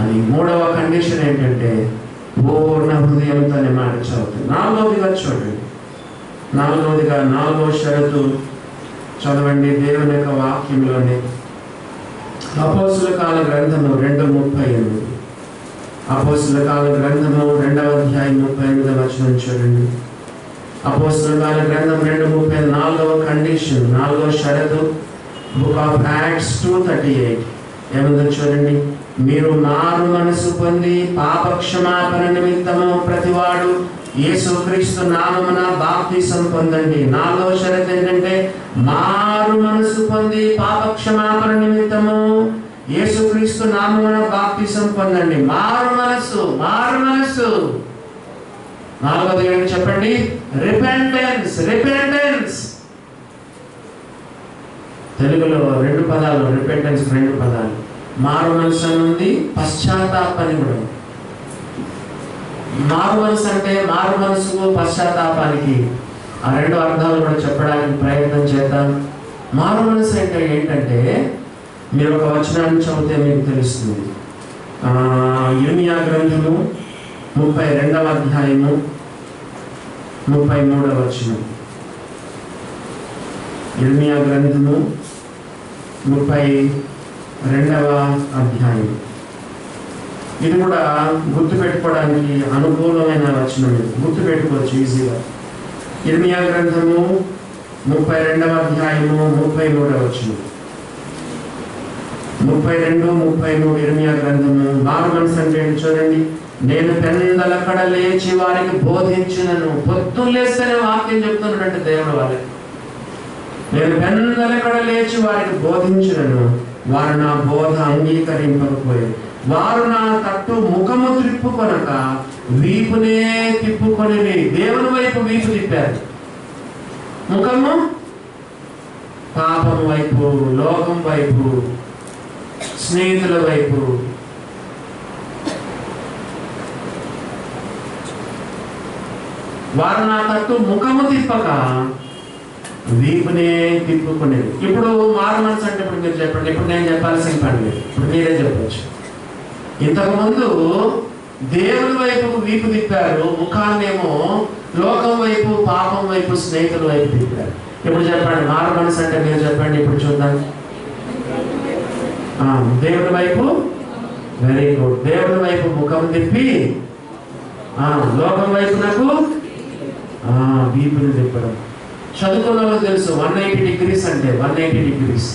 A: అది మూడవ కండిషన్ ఏంటంటే పూర్ణ హృదయంతో మాట చదువుతుంది. నాలుగవదిగా చూడండి, నాలుగవ షరతు చదవండి దేవుని యొక్క వాక్యంలోనే. అపోస్తుల కాల గ్రంథము 2:38. అపోస్తుల కాల గ్రంథము 2వ అధ్యాయం 38వ వచనం చూడండి. అపోస్తుల కాల గ్రంథం 2:38 నాలుగవ కండిషన్, నాలుగవ షరతు బుక్ ఆఫ్ యాక్ట్స్ 2:38 ఏముందో చూడండి. మీరు మారు మనసు పొంది పాప క్షమాపణ నిమిత్తము ప్రతివాడు యేసుక్రీస్తు నామమున బాప్తిసం పొందండి. నాలుగవ షరతు ఏంటంటే మారు మనసు పొంది పాప క్షమాపణ నిమిత్తము యేసుక్రీస్తు నామమున బాప్తిసం పొందండి. మారు మనసు. నాలుగవది ఏంటి చెప్పండి? రిపెంటెన్స్. తెలుగులో రెండు పదాలు, రిపెంటెన్స్ రెండు పదాలు. మారు మనసు అని ఉంది, పశ్చాత్తాపని కూడా. మారు మనసు అంటే మారు మనసుకు పశ్చాత్తాపానికి ఆ రెండు అర్థాలు కూడా చెప్పడానికి ప్రయత్నం చేద్దాం. మారు మనసు అంటే ఏంటంటే, మీరు ఒక వచనాన్ని చదివితే మీకు తెలుస్తుంది. ఇర్మియా గ్రంథము 32వ అధ్యాయము 33వ వచనం. ఇర్మియా గ్రంథము 32వ అధ్యాయం. ఇది కూడా గుర్తుపెట్టుకోవడానికి అనుకూలమైన వచనం, గుర్తుపెట్టుకోవచ్చు ఈజీగా. ఇర్మియా గ్రంథము 32వ అధ్యాయము 33వ వచనం. 32, 33 ఇర్మియా గ్రంథము. మారు మనసు అంటే చూడండి. నేను పెందలక్కడ లేచి వారికి బోధించినను. పొద్దున్న లేస్తేనే వాక్యం చెప్తున్నట్టు దేవుడు వాళ్ళకి. నేను పెందలక్కడ లేచి వారికి బోధించినను, వారు నా బోధ అంగీకరింపకపోయారు. వారు నా తట్టు ముఖము త్రిప్పుకొనక వీపునే తిప్పుకొని దేవుని వైపు వీపు తిప్పారు. ముఖము పాపం వైపు, లోకం వైపు, స్నేహితుల వైపు. వారు నా తట్టు ముఖము తిప్పక వీపునే తిప్పుకునేది. ఇప్పుడు మారు మనసు అంటే ఇప్పుడు మీరు చెప్పండి. ఇప్పుడు నేను చెప్పాల్సిన పని లేదు, ఇప్పుడు మీరే చెప్పచ్చు. ఇంతకుముందు దేవుని వైపు వీపు తిప్పారు, ముఖాన్నేమో లోకం వైపు, పాపం వైపు, స్నేహితుల వైపు తిప్పారు. ఇప్పుడు చెప్పండి మారు మనసు అంటే మీరు చెప్పండి. ఇప్పుడు చూద్దాం. దేవుని వైపు, వెరీ గుడ్. దేవుని వైపు ముఖం తిప్పి లోకం వైపు నాకు వీపుని తిప్పడం. చదువుకున్న వాళ్ళకి తెలుసు 180 degrees అంటే 180 degrees.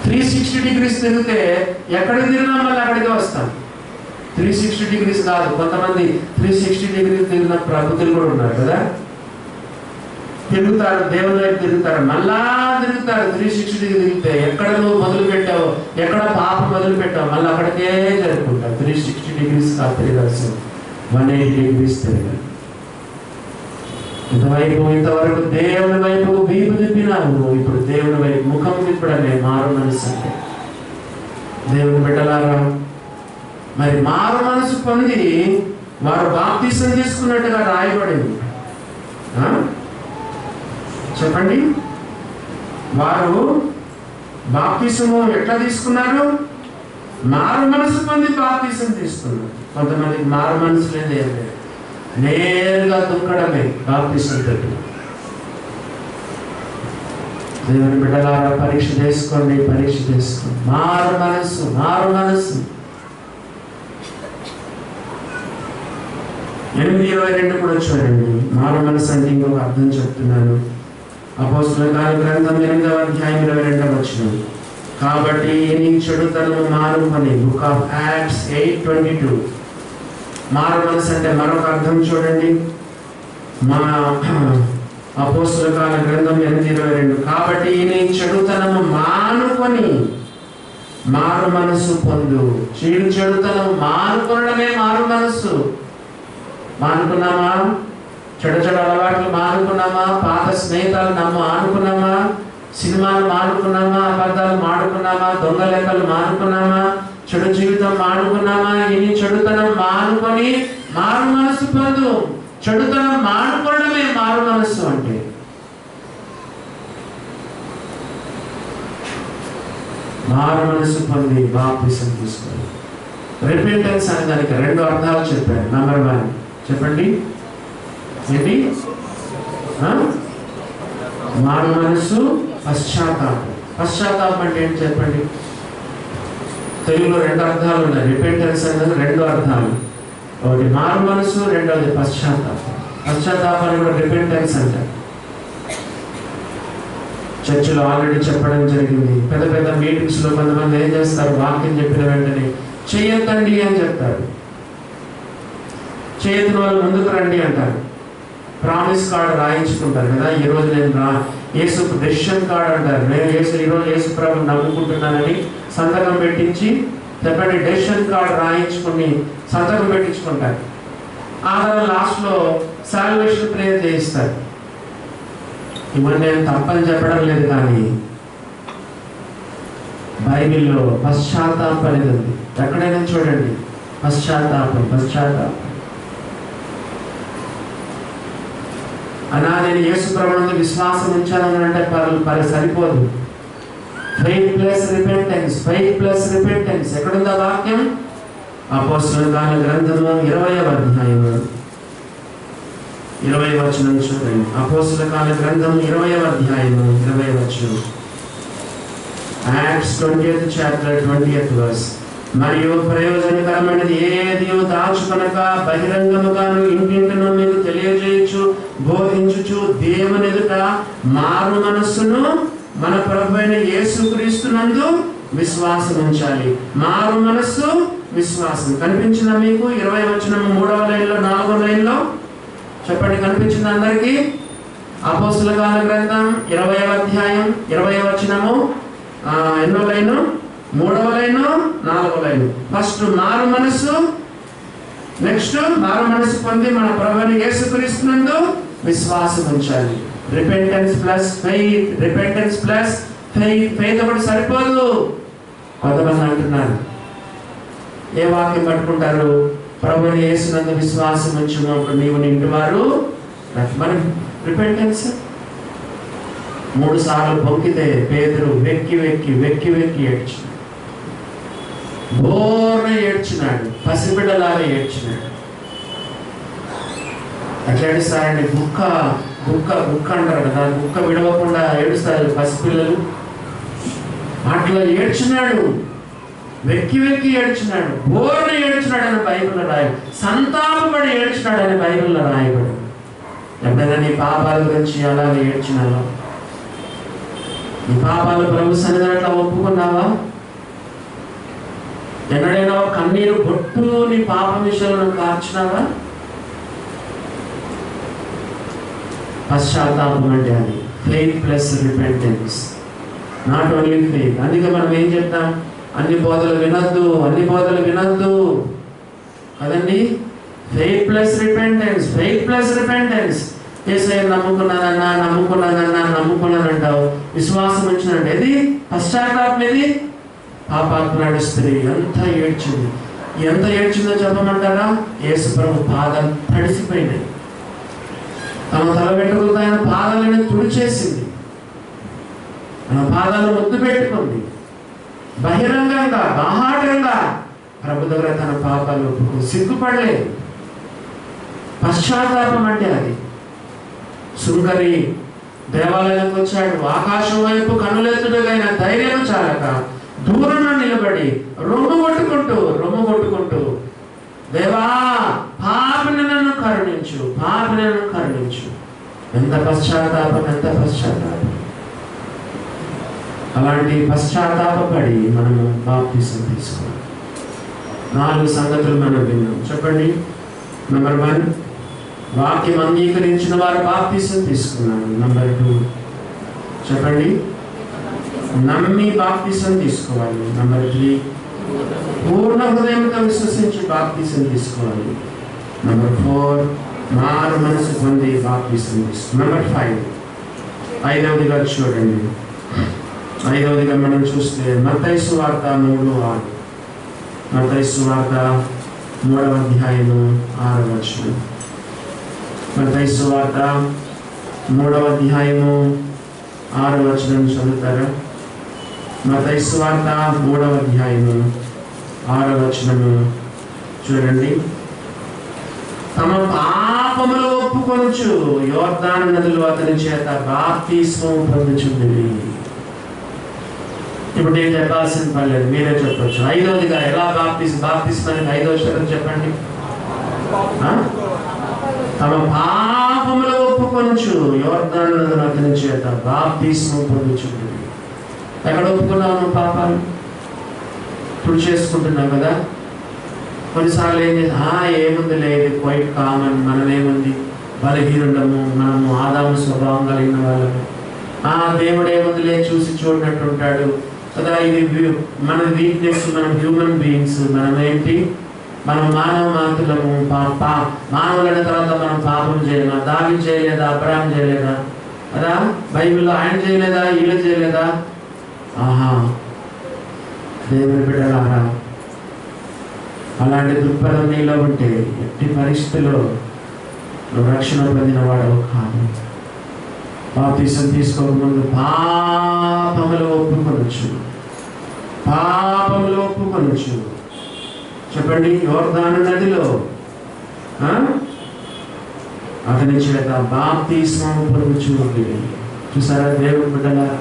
A: 360 degrees తిరిగితే ఎక్కడికి తిరిగినా మళ్ళీ అక్కడికి వస్తాం. 360 degrees కాదు, కొంతమంది 360 degrees తిరిగిన ప్రభుత్వులు కూడా ఉన్నారు కదా. తిరుగుతారు, దేవుని వైపు తిరుగుతారు, మళ్ళా తిరుగుతారు. 360 degree తిరిగితే ఎక్కడ నువ్వు మొదలు పెట్టావు, ఎక్కడ పాప మొదలు పెట్టావు, మళ్ళీ అక్కడికే జరుపుకుంటావు. 360 degrees కాదు తిరగాల్సి, 180 degrees తిరగాలి. ఇంతవరకు దేవుని వైపు వీపు తిప్పినావు, ఇప్పుడు దేవుని వైపు ముఖం తిప్పడమే మారు మనసు అంటే. దేవుని బిడ్డలారా, మరి మారు మనసు పొంది వారు బాప్తిసం తీసుకున్నట్టుగా రాయబడింది. చెప్పండి, వారు బాప్తిసము ఎట్లా తీసుకున్నారు? మారు మనసు పొంది బాప్తిసం తీసుకున్నారు. కొంతమందికి మారు మనసు లేదు, నేరుగా దుఃఖడమే బాప్తిసం పెట్టి. దేవుని బిడ్డలారా, పరీక్ష చేసుకోండి. మారు మనసు. 8:22 కూడా చూడండి. మారు మనసు అంటే ఇంకొక అర్థం చెప్తున్నాను. అపోస్తుల గ్రంథం 8వ అధ్యాయం 22వ వచనం. కాబట్టి నీ చెడుతనము మానుకొని. Book of acts 8:22. మారు మనసు అంటే మరొక అర్థం చూడండి. మా అపోస్తుల గ్రంథం 8:22. కాబట్టి నీ చెడుతనము మానుకొని మారు మనసు పొందు. చెడుతనము మానుకొనడమే మారు మనసు. మానుకున్నామా? చెడు అలవాట్లు మానుకున్నామా? పాత స్నేహితాలు మానుకున్నామా? సినిమాలు మానుకున్నామా? అబద్ధాలు మానుకున్నామా? దొంగ లెక్కలు మానుకున్నామా? చెడు జీవితం మానుకున్నామా? ఇని చెడుతనం మానుకొని మారు మనసు పొందు. చెడుతనం మానుకోవడమే మారు మనసు అంటే. మారు మనసు పొంది బాప్తిసం తీసుకోవాలి. రిపెంటెన్స్ అనే దానికి 2 అర్థాలు చెప్పారు. నెంబర్ 1 చెప్పండి, ఏంటి? మారు మనసు, పశ్చాత్తాపం. పశ్చాత్తాపం అంటే ఏంటి చెప్పండి? తెలుగులో 2 అర్థాలు ఉన్నాయి. రిపెంటెన్స్ అనేది 2 అర్థాలు. ఒకటి మారు మనసు, రెండవది పశ్చాత్తాపం. పశ్చాత్తాపాన్ని కూడా రిపెంటెన్స్ అంటారు. చర్చిలో ఆల్రెడీ చెప్పడం జరిగింది. పెద్ద పెద్ద మీటింగ్స్లో కొంతమంది ఏం చేస్తారు, వాక్యం చెప్పిన వెంటనే చేయొద్దండి అని చెప్తారు. చేయొద్దని వాళ్ళు ముందుకు రండి అంటారు. ప్రామిస్ కార్డు రాయించుకుంటారు కదా, ఈరోజు నేను యేసు డెసిషన్ కార్డు అంటారు. నేను ఈరోజు యేసు ప్రభుని నమ్ముకుంటున్నానని సంతకం పెట్టించి చెప్పండి, డెసిషన్ కార్డు రాయించుకుని సంతకం పెట్టించుకుంటారు. ఆ తర్వాత లాస్ట్లో సాల్వేషన్ ప్రేయర్ చేయిస్తారు. ఇవన్నీ నేను తప్పని చెప్పడం లేదు, కానీ బైబిల్లో పశ్చాత్తాపం అనేది ఉంది. ఎక్కడైనా చూడండి, పశ్చాత్తాపం. అలా నేను యేసు ప్రభువునందు విశ్వాసం ఉంచాలని అంటే సరిపోదు. Faith plus repentance, faith plus repentance. ఎక్కడుందా వాక్యం? అపోస్తలుల కార్యాల గ్రంథము 20వ అధ్యాయము 20వ వచనం చూడండి. అపోస్తలుల కార్యాల గ్రంథము 20వ అధ్యాయము 20వ వచనం. Acts 20th chapter 20th verse. మరియు ప్రయోజనకరమైనది ఏది దాచుకొనక బహిరంగముగాను ఇంటింటిను మీకు తెలియజేయచ్చు, బోధించుచు దేవుని ఎదుట మారు మనస్సును మన ప్రభువైన యేసుక్రీస్తునందు విశ్వాసం ఉంచాలి. మారు మనస్సు, విశ్వాసం. కనిపించిందా మీకు? 20వ వచనం 3వ లైన్లో 4వ లైన్లో చెప్పండి, కనిపించింది అందరికీ? అపోస్తలుల కార్యాల గ్రంథం 20వ అధ్యాయం 20వ వచనము ఎన్నో లైను? 3వ లైను, 4వ లైను. ఫస్ట్ మారు మనస్సు, నెక్స్ట్ మారు మనస్సు పొంది మన ప్రభువైన యేసుక్రీస్తునందు విశ్వాసం ఉంచాలి. Repentance plus faith, repentance plus faith. Faith ఒకటి సరిపోదు. కొంతమంది అంటున్నారు, ఏ వాక్యం పట్టుకుంటారు? ప్రభువైన యేసునందు విశ్వాసం ఉంచుము నీవు నిండువారు. మరి రిపెంటెన్స్ 3 సార్లు పొంగితే పేతురు వెక్కి ఏడ్చినాడు. బోర్న ఏడ్చినాడు, పసిబిడ్డలాగా ఏడ్చినాడు. అట్లా ఏడుస్తారండి, బుక్క అంటారు కదా, బుక్క విడవకుండా ఏడుస్తారు పసిపిల్లలు. అట్లా ఏడ్చినాడు, వెక్కి ఏడ్చినాడు, బోర్న ఏడ్చినాడు అని బైబిల్లో రాయబడి, సంతాపపడి ఏడ్చినాడు అని బైబిల్లో రాయబడి. ఎప్పుడైనా నీ పాపాల గురించి అలాగే ఏడ్చినావా? నీ పాపాలు ప్రభు సన్నిధిలో అట్లా ఒప్పుకున్నావా? ఎన్నడైనా కన్నీరు బొట్టు నీ పాపం విషయంలో కార్చినావా? పశ్చాత్తాపం అంటే అది faith plus repentance, not only faith. అందుకే మనం ఏం చెప్తాం? అన్ని బోధలు వినద్దు కదండి. Faith plus repentance. యేసయ్య నమ్ముకున్నానంటావు, విశ్వాసం వచ్చినంటే ఇది పశ్చాత్తాపం. ఇది పాపాత్మురాలు స్త్రీ ఎంత ఏడ్చిందో చెప్పమంటారా? యేసు ప్రభు పాదాలు తడిసిపోయినాయి. తమ తల పెట్టుకుని ఆయన పాదాలను తుడిచేసింది, తన పాదాలు ముద్దు పెట్టుకుంది. బహిరంగంగా బాహాటంగా ప్రభు దగ్గర తన పాపాలు సిగ్గుపడలేదు. పశ్చాత్తాపం అంటే అది. సుంకరి దేవాలయానికి వచ్చాడు, ఆకాశం వైపు కన్నులెత్తుడుగైన ధైర్యం చాలక దూరంలో నిలబడి రొమ్ము కొట్టుకుంటూ దేవా పాపిని నన్ను కరుణించు. ఎంత పశ్చాత్తాపం. అలాంటి పశ్చాత్తాపడి మనము బాప్తిసం తీసుకోవాలి. 4 సంగతులు మనం విన్నాం. చెప్పండి. నెంబర్ 1, వాక్యం అంగీకరించిన వారు బాప్తిసం తీసుకున్నారు. నెంబర్ 2 చెప్పండి, నమ్మి బాప్తిసం తీసుకోవాలి. నెంబర్ 3, పూర్ణ హృదయంతో విశ్వసించి బాప్తిసం తీసుకోవాలి. నెంబర్ 4, మారు మనసు పొంది బాప్తిసం తీసుకోవాలి. నెంబర్ 5, 5వదిగా చూడండి. 5వదిగా మనం చూస్తే మత్తయి సువార్త 3:6. మత్తయి సువార్త 3వ అధ్యాయము 6వ వచనం. మత్తయి సువార్త 3వ అధ్యాయము 6వ వచనం చదువుతారా? మత్తయి సువార్త 3వ అధ్యాయము 6వ వచనము చూడండి. తమ పాపములు ఒప్పుకొనుచు యోర్దాను నదిలో అతని చేత బాప్తిస్మం పొందుచుండిరి. ఇప్పుడు నేను చెప్పాల్సిన పని లేదు, మీరే చెప్పచ్చు. 5వదిగా ఎలా బాప్తిస్మానికి 5వ శబ్దం చెప్పండి. తమ పాపములు ఒప్పుకొనుచు యోర్దాను నదిలో అతని చేత బాప్తిస్మం పొందుచుండిరి. ఎక్కడ ఒప్పుకున్నావు నువ్వు పాపాలు? ఇప్పుడు చేసుకుంటున్నావు కదా. కొన్నిసార్లు ఏం చేసి ఏముంది లేదు, క్వైట్ కామన్, మనమేముంది బలహీనుడము, మనము ఆదాము స్వభావం కలిగిన వాళ్ళము, దేవుడు ఏముంది లేదు చూసి చూడనట్టు ఉంటాడు కదా, ఇది మన వీక్నెస్, మనం హ్యూమన్ బీయింగ్స్, మనం ఏంటి, మనం మానవ మాతృలము, మానవులైన తర్వాత మనం పాపం చేయలేమా? దావీదు చేయలేదా? అబ్రహాం చేయలేదా? కదా బైబిల్లో ఆయన చేయలేదా? వీళ్ళు చేయలేదా? దేవుని బిడ్డలారా, అలాంటి దృక్పథం నీలో ఉంటే ఎట్టి పరిస్థితుల్లో నువ్వు రక్షణ పొందిన వాడవు కాదు. బాప్తిసం తీసుకోకముందు పాపములు ఒప్పుకొనొచ్చు, పాపములు ఒప్పుకొనొచ్చు. చెప్పండి. యోర్దాను నదిలో అతని చేత బాప్తిస్మం పొందుచు. చూసారా దేవుని బిడ్డలారా?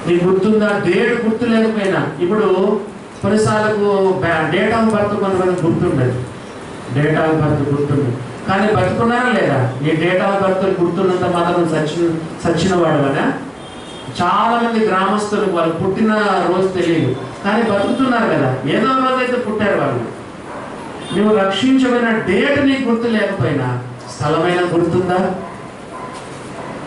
A: నీకు గుర్తుందా? డేట్ గుర్తు లేకపోయినా ఇప్పుడు కొన్నిసార్లకు డేట్ ఆఫ్ బర్త్ కొంతమంది గుర్తుండదు, డేట్ ఆఫ్ బర్త్ గుర్తుండదు, కానీ బతుకున్నారా లేదా? నీ డేట్ ఆఫ్ బర్త్ గుర్తున్నంత మాత్రం సచ్చిన వాడువనా? చాలా మంది గ్రామస్తులకు వాళ్ళు పుట్టిన రోజు తెలియదు, కానీ బతుకుతున్నారు కదా, ఏదో రోజైతే పుట్టారు వాళ్ళు. నువ్వు రక్షించబడిన డేట్ నీకు గుర్తు లేకపోయినా స్థలమైన గుర్తుందా?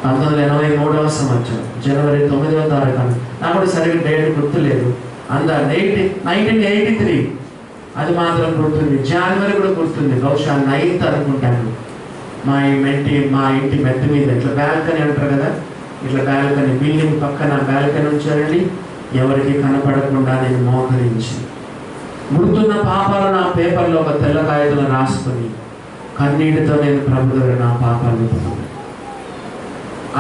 A: 1983వ సంవత్సరం జనవరి 9వ తారీఖు. నాకు కూడా సరిగ్గా డేట్ గుర్తులేదు. 1983 అది మాత్రం గుర్తుంది. జనవరి కూడా గుర్తుంది, బహుశా 9th అనుకుంటాను. మా ఇంటి మెత్త మీద ఇట్లా బాల్కనీ అంటారు కదా, ఇట్లా బాల్కనీ, బిల్డింగ్ పక్కన బాల్కనీ ఉంచారండి. ఎవరికి కనపడకుండా నేను మోకరించి గుర్తున్న పాపాలు నా పేపర్లో ఒక తెల్ల కాగితంలో రాసుకొని కన్నీటితో నేను ప్రభు దగ్గర నా పాపాలను పొందాను.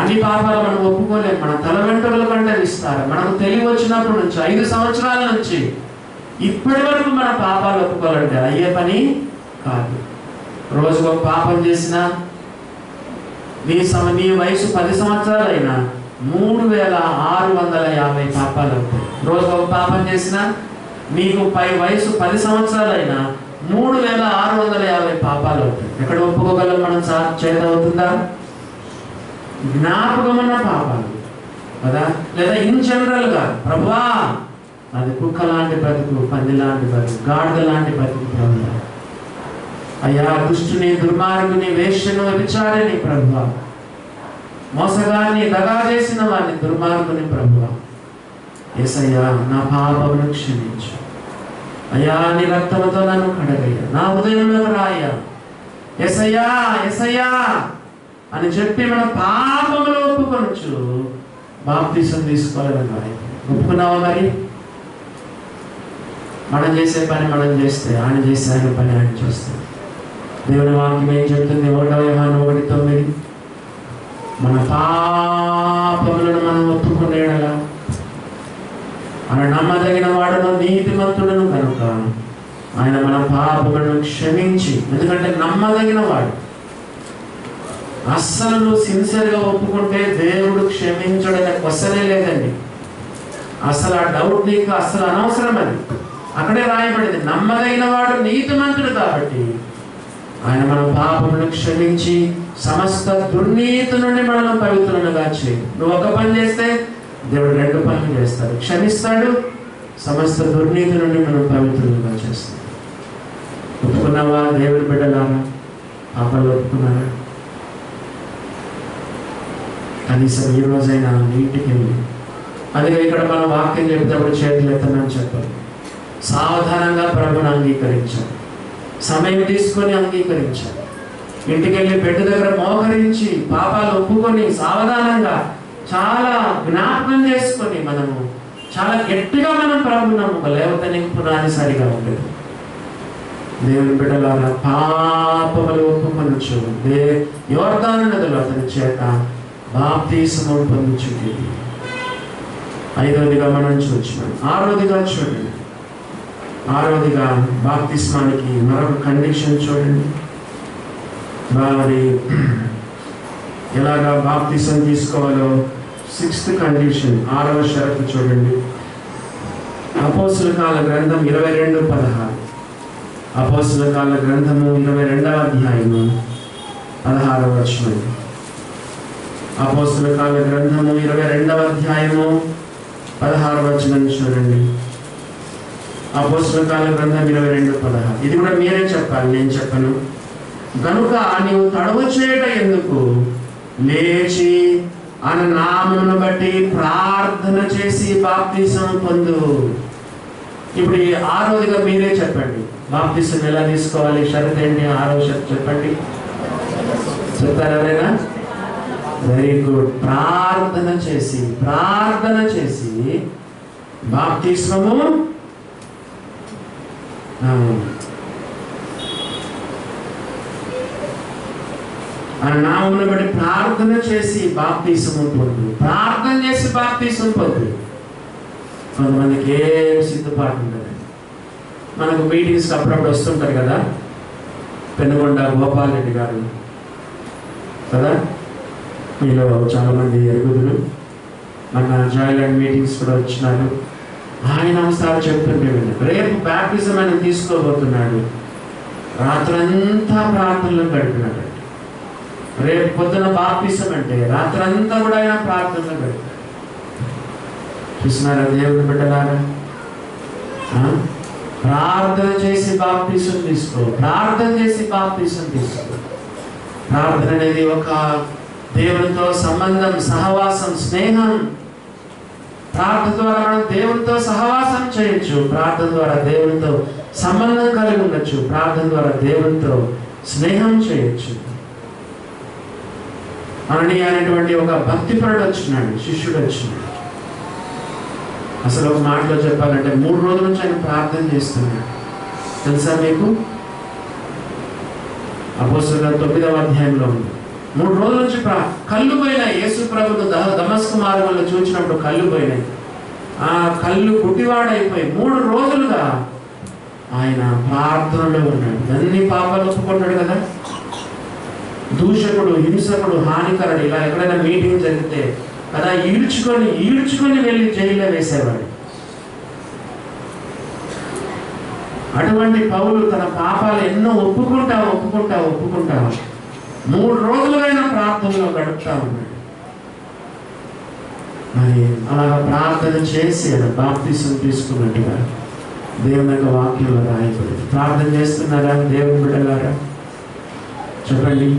A: అన్ని పాపాలు మనం ఒప్పుకోలేము. మన తల వెంట్రుకల కంటే ఇస్తారు. మనకు తెలివి వచ్చినప్పటి నుంచి 5 సంవత్సరాల నుంచి ఇప్పటి వరకు మన పాపాలు ఒప్పుకోవాలంటే అయ్యే పని కాదు. రోజుకు ఒక పాపం చేసినా నీ వయసు 10 సంవత్సరాలు అయినా 3650 పాపాలు అవుతాయి. రోజుకు ఒక పాపం చేసినా నీకు వయసు 10 సంవత్సరాలు అయినా 3650 పాపాలు అవుతాయి. ఎక్కడ ఒప్పుకోగలం మనం? చేత అవుతుందా? జ్ఞాపకమున్న పాపాలు కదా, లేదా ఇన్ జనరల్గా ప్రభువా అది కుక్క లాంటి బతుకు, పంది లాంటి బతుకు, గాడిద లాంటి బతుకు ప్రభువా, అయ్యా దుష్టుని, దుర్మార్గుని, వేశ్యను, వ్యభిచారిని ప్రభువా, మోసగాన్ని, దగా చేసిన వారిని, దుర్మార్గుని ప్రభువా, యేసయ్యా నా పాపమును క్షమించు అయ్యా, నీ రక్తముతో నన్ను కడగయ్యా, నా హృదయంలో రాయ్యా, యేసయ్యా యేసయ్యా అని చెప్పి మన పాపములు ఒప్పుకొనొచ్చు. బాప్తిసం తీసుకోవాలని ఒప్పుకున్నావా? మరి మనం చేసే పని మనం చేస్తే, ఆయన చేస్తే ఆయన పని ఆయన చేస్తే. దేవుని వాక్యం ఏం చెప్తుంది? 1 యోహాను 1:9 మన పాపములను మనం ఒప్పుకునేలా ఆయన నమ్మదగిన వాడును, నీతిమంతుడును కనుక ఆయన మన పాపములను క్షమించి, ఎందుకంటే నమ్మదగిన వాడు. అస్సలు నువ్వు సిన్సియర్గా ఒప్పుకుంటే దేవుడు క్షమించడనే క్వశ్చనే లేదండి. అసలు ఆ డౌట్ నీకు అసలు అనవసరం. అది అక్కడే రాయబడింది, నమ్మదగిన వాడు, నీతిమంతుడు కాబట్టి ఆయన మన పాపములను క్షమించి సమస్త దుర్నీతి నుండి మనల్ని పవిత్రులుగా చేయి. నువ్వు ఒక పని చేస్తే దేవుడు 2 పనులు చేస్తాడు, క్షమిస్తాడు, సమస్త దుర్నీతి నుండి మనం పవిత్రులుగా చేస్తాడు. ఒప్పుకున్నావా? దేవుడి బిడ్డలారా, పాపాలు ఒప్పుకున్నారా? కనీసం ఈ రోజైనా ఇంటికి వెళ్ళి, అందుకే ఇక్కడ మనం వాక్యం చెప్తేప్పుడు చేతులు ఎత్తమని చెప్పాలి. సావధానంగా ప్రభుని అంగీకరించాలి, సమయం తీసుకొని అంగీకరించాలి. ఇంటికి వెళ్ళి బెడ్ దగ్గర మోకరించి పాపాలు ఒప్పుకొని సావధానంగా చాలా జ్ఞాపకం చేసుకొని మనము చాలా గట్టిగా మనం ప్రభుని నమ్ముకోవాలి. లేకపోతే నీకు పునాది సరిగా ఉండదు. దేవుని బిడ్డలారా, పాపములు ఒప్పుకొనొచ్చు. యోర్దాను నదిలో అతని చేత బాప్తిస్మం పొందుచుండేది. ఐదవదిగా మనం చూస్తున్నాం. ఆరోదిగా చూడండి, ఆరోదిగా బాప్తిస్మానికి మరొక కండిషన్ చూడండి. మరి ఎలాగా బాప్తిసం తీసుకోవాలో 6th కండిషన్, 6వ షరతు చూడండి. అపోస్తుల కాల గ్రంథం 22:16. అపోస్తుల కాల గ్రంథము 22వ అధ్యాయము 16వ వచనం. అపోస్తుల కాల గ్రంథము 22వ అధ్యాయము 16వ వచనం చూడండి. అపోస్తుల కాల గ్రంథం 22:16. ఇది కూడా మీరే చెప్పాలి, నేను చెప్పను. గనుక నీవు తడవు చేయట ఎందుకు, లేచి ఆయన నామమును బట్టి ప్రార్థన చేసి బాప్తిసం పొందు. ఇప్పుడు ఈ ఆరోదిగా మీరే చెప్పండి, బాప్తిసం ఎలా తీసుకోవాలి, షరత్ ఏంటి, 6వ షరతు చెప్పండి. చెప్తారు ఎవరైనా? Very good. ప్రార్థన చేసి బాప్తిస్మము ఆయన నామమును బట్టి ప్రార్థన చేసి బాప్తిసము పొందు. ప్రార్థన చేసి బాప్తిసం పొందు. కొంతమందికి ఏం సిద్ధపాటు ఉంటుంది. మనకు మీటింగ్స్కి అప్పుడప్పుడు వస్తుంటారు కదా, పెనుగొండ గోపాల్ రెడ్డి గారు కదా, మీలో చాలామంది ఎరుగుదురు. మన జాయిలాండ్ మీటింగ్స్ కూడా వచ్చినారు. ఆయన ఒకసారి చెప్తుంటే రేపు బ్యాప్టిజం ఆయన తీసుకోబోతున్నాడు. రాత్రంతా ప్రార్థనలో గడిపినాడు. రేపు పొద్దున బాప్తిసం అంటే రాత్రంతా కూడా ఆయన ప్రార్థనలో గడిపాడు. చూసినారా దేవుని బిడ్డలారా? ప్రార్థన చేసి బాప్తిసం తీసుకో. ప్రార్థన చేసి బాప్తిసం తీసుకో. ప్రార్థన అనేది ఒక దేవునితో సంబంధం, సహవాసం, స్నేహం. ప్రార్థన ద్వారా మనం దేవునితో సహవాసం చేయొచ్చు. ప్రార్థన ద్వారా దేవునితో సంబంధం కలిగి ఉండొచ్చు. ప్రార్థన ద్వారా దేవునితో స్నేహం చేయొచ్చు. అననీయ అనేటువంటి ఒక భక్తిపరుడు వచ్చినాడు, శిష్యుడు వచ్చినాడు. అసలు ఒక మాటలో చెప్పాలంటే 3 రోజుల నుంచి ఆయన ప్రార్థన చేస్తున్నాడు. తెలుసా మీకు? అపోస్తలుల 9వ అధ్యాయంలో ఉంది. 3 రోజుల నుంచి కళ్ళు పోయినాయి. యేసు ప్రభును దమస్కు మార్గంలో చూచినప్పుడు కళ్ళు పోయినాయి. ఆ కళ్ళు గుడ్డివాడైపోయి 3 రోజులుగా ఆయన ప్రార్థనలో ఉన్నాడు. అన్ని పాపాలు ఒప్పుకుంటాడు కదా. దూషకుడు, హింసకుడు, హానికరుడు ఇలా ఎక్కడైనా మీటింగ్ జరిగితే కదా ఈడ్చుకొని వెళ్ళి జైల్లో వేసేవాడు. అటువంటి పౌలు తన పాపాలు ఎన్నో ఒప్పుకుంటా 3 రోజులైనా ప్రార్థనలో గడుపుతా ఉన్నాడు. మరి అలాగా ప్రార్థన చేసి బాప్తిసం తీసుకున్నట్టుగా దేవుని యొక్క వాక్యంలో రాయబడింది. ప్రార్థన చేస్తున్నారా దేవుని బిడ్డలారా? చెప్పండి.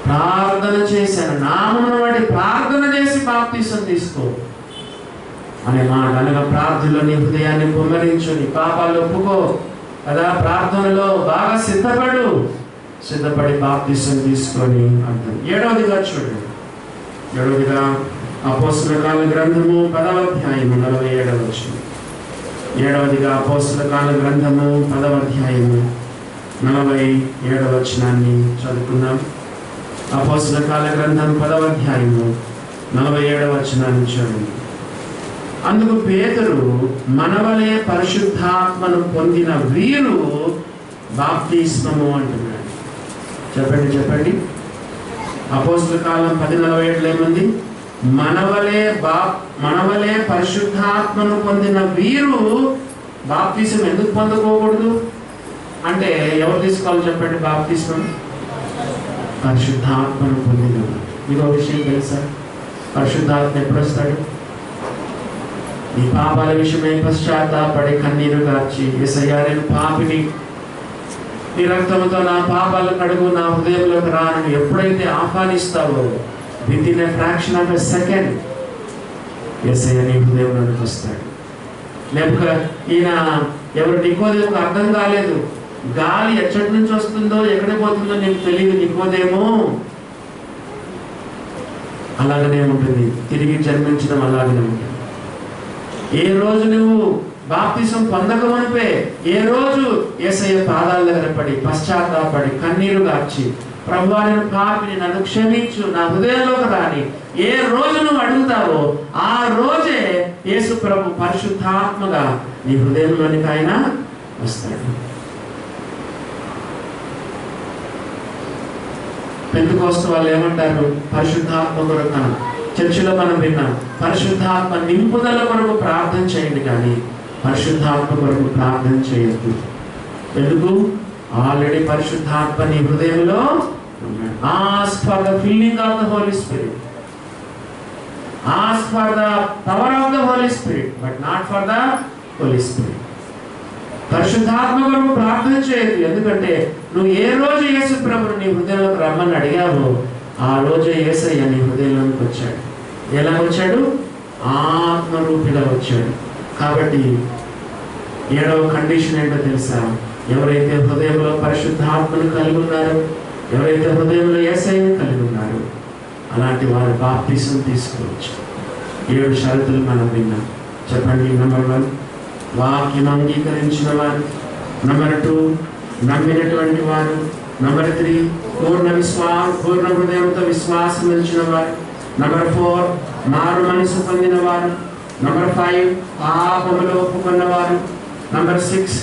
A: ప్రార్థన చేశాను, నామమును బట్టి ప్రార్థన చేసి బాప్తిసం తీసుకో అనే మాట. అనగా ప్రార్థనలో నీ హృదయాన్ని కుమ్మరించు, నీ పాపాలు ఒప్పుకో కదా. ప్రార్థనలో బాగా సిద్ధపడి బాప్తిసం తీసుకొని అంటారు. 7వదిగా చూడండి. 7వదిగా అపోస్తల కాల గ్రంథము 10వ అధ్యాయము 47వ వచనం. 7వదిగా అపోస్తల కాల గ్రంథము 10వ అధ్యాయము 47వ వచనాన్ని చదువుకుందాం. అపోస్తల కాల గ్రంథం 10వ అధ్యాయము 47వ వచనాన్ని చూడండి. అందుకు పేతురు, మనవలే పరిశుద్ధాత్మను పొందిన వీరు బాప్తిస్మము అంటున్నాడు. చెప్పండి. అపోస్తల కాలం 10:47 ఏముంది? మనవలే పరిశుద్ధాత్మను పొందిన వీరు బాప్తిసం ఎందుకు పొందుకోకూడదు అంటే ఎవరు తీసుకోవాలి చెప్పండి? బాప్తిస్మం పరిశుద్ధాత్మను పొందిన. మీకు ఒక విషయం తెలుసా? పరిశుద్ధాత్మ ఎప్పుడు వస్తాడు? నీ పాపాల విషయమై పశ్చాత్తాపడి కన్నీరు కార్చి, యేసయ్యా నేను పాపిని, నీ రక్తంతో నా పాపాలు కడుగు, నా హృదయంలోకి రాను ఎప్పుడైతే ఆహ్వానిస్తావో within a fraction of a second Yesayya నీ హృదయంలోకి వస్తాడు. లేకపోతే ఈయన ఎవరు నికోదేముకు అర్థం కాలేదు. గాలి ఎచ్చటి నుంచి వస్తుందో ఎక్కడ పోతుందో నీకు తెలియదు. నికోదేమో అలాగనే ఉంటుంది. తిరిగి జన్మించడం అలాగనే ఉంటుంది. ఏ రోజు నువ్వు బాప్తిసం పొందకమునిపే, ఏ రోజు యేసయ్య పాదాల దగ్గర పడి పశ్చాత్తాపడి కన్నీరు గార్చి ప్రభువా నేను పాపిని, నన్ను క్షమించు, నా హృదయంలోకి రాని ఏ రోజు నువ్వు అడుగుతావో ఆ రోజే యేసు ప్రభు పరిశుద్ధాత్మగా నీ హృదయంలోనికి ఆయన వస్తాడు. పెంతెకోస్తు వాళ్ళు ఏమంటారు? పరిశుద్ధాత్మ కొరకు చర్చిలో మనం విన్నాం, పరిశుద్ధాత్మ నింపుదల కొరకు ప్రార్థన చేయండి కానీ పరిశుద్ధాత్మ కొరకు ప్రార్థన చేయొద్దు. ఎందుకు? ఆల్రెడీ పరిశుద్ధాత్మ నీ హృదయంలో ఉన్నాడు. Ask for the filling of the Holy Spirit, ask for the power of the Holy Spirit, but not for the Holy Spirit. పరిశుద్ధాత్మ కొరకు ప్రార్థన చేయదు. ఎందుకంటే నువ్వు ఏ రోజు యేసు ప్రభువుని నీ హృదయంలోకి రమ్మని అడిగావో ఆ రోజే యేసయ్య నీ హృదయంలోకి వచ్చాడు. ఎలా వచ్చాడు? ఆత్మరూపిగా వచ్చాడు. కాబట్టి 7వ కండిషన్ ఏంటో తెలుసా? ఎవరైతే హృదయంలో పరిశుద్ధాత్మను కలిగి ఉన్నారో, ఎవరైతే హృదయంలో యేసయ్యను కలిగి ఉన్నారో అలాంటి వారు బాప్తిసం తీసుకోవచ్చు. 7 షరతులు మనం విన్నాం. చెప్పండి. నెంబర్ 1 వాక్యం అంగీకరించిన వారు. నెంబర్ 2 నమ్మినటువంటి వారు. నెంబర్ 3 పూర్ణ హృదయంతో విశ్వాసం ఉంచిన వారు. నెంబర్ 4 మారు మనసు పొందిన వారు. నెంబర్ 5 పాపములు ఒప్పుకున్నవారు. నెంబర్ 6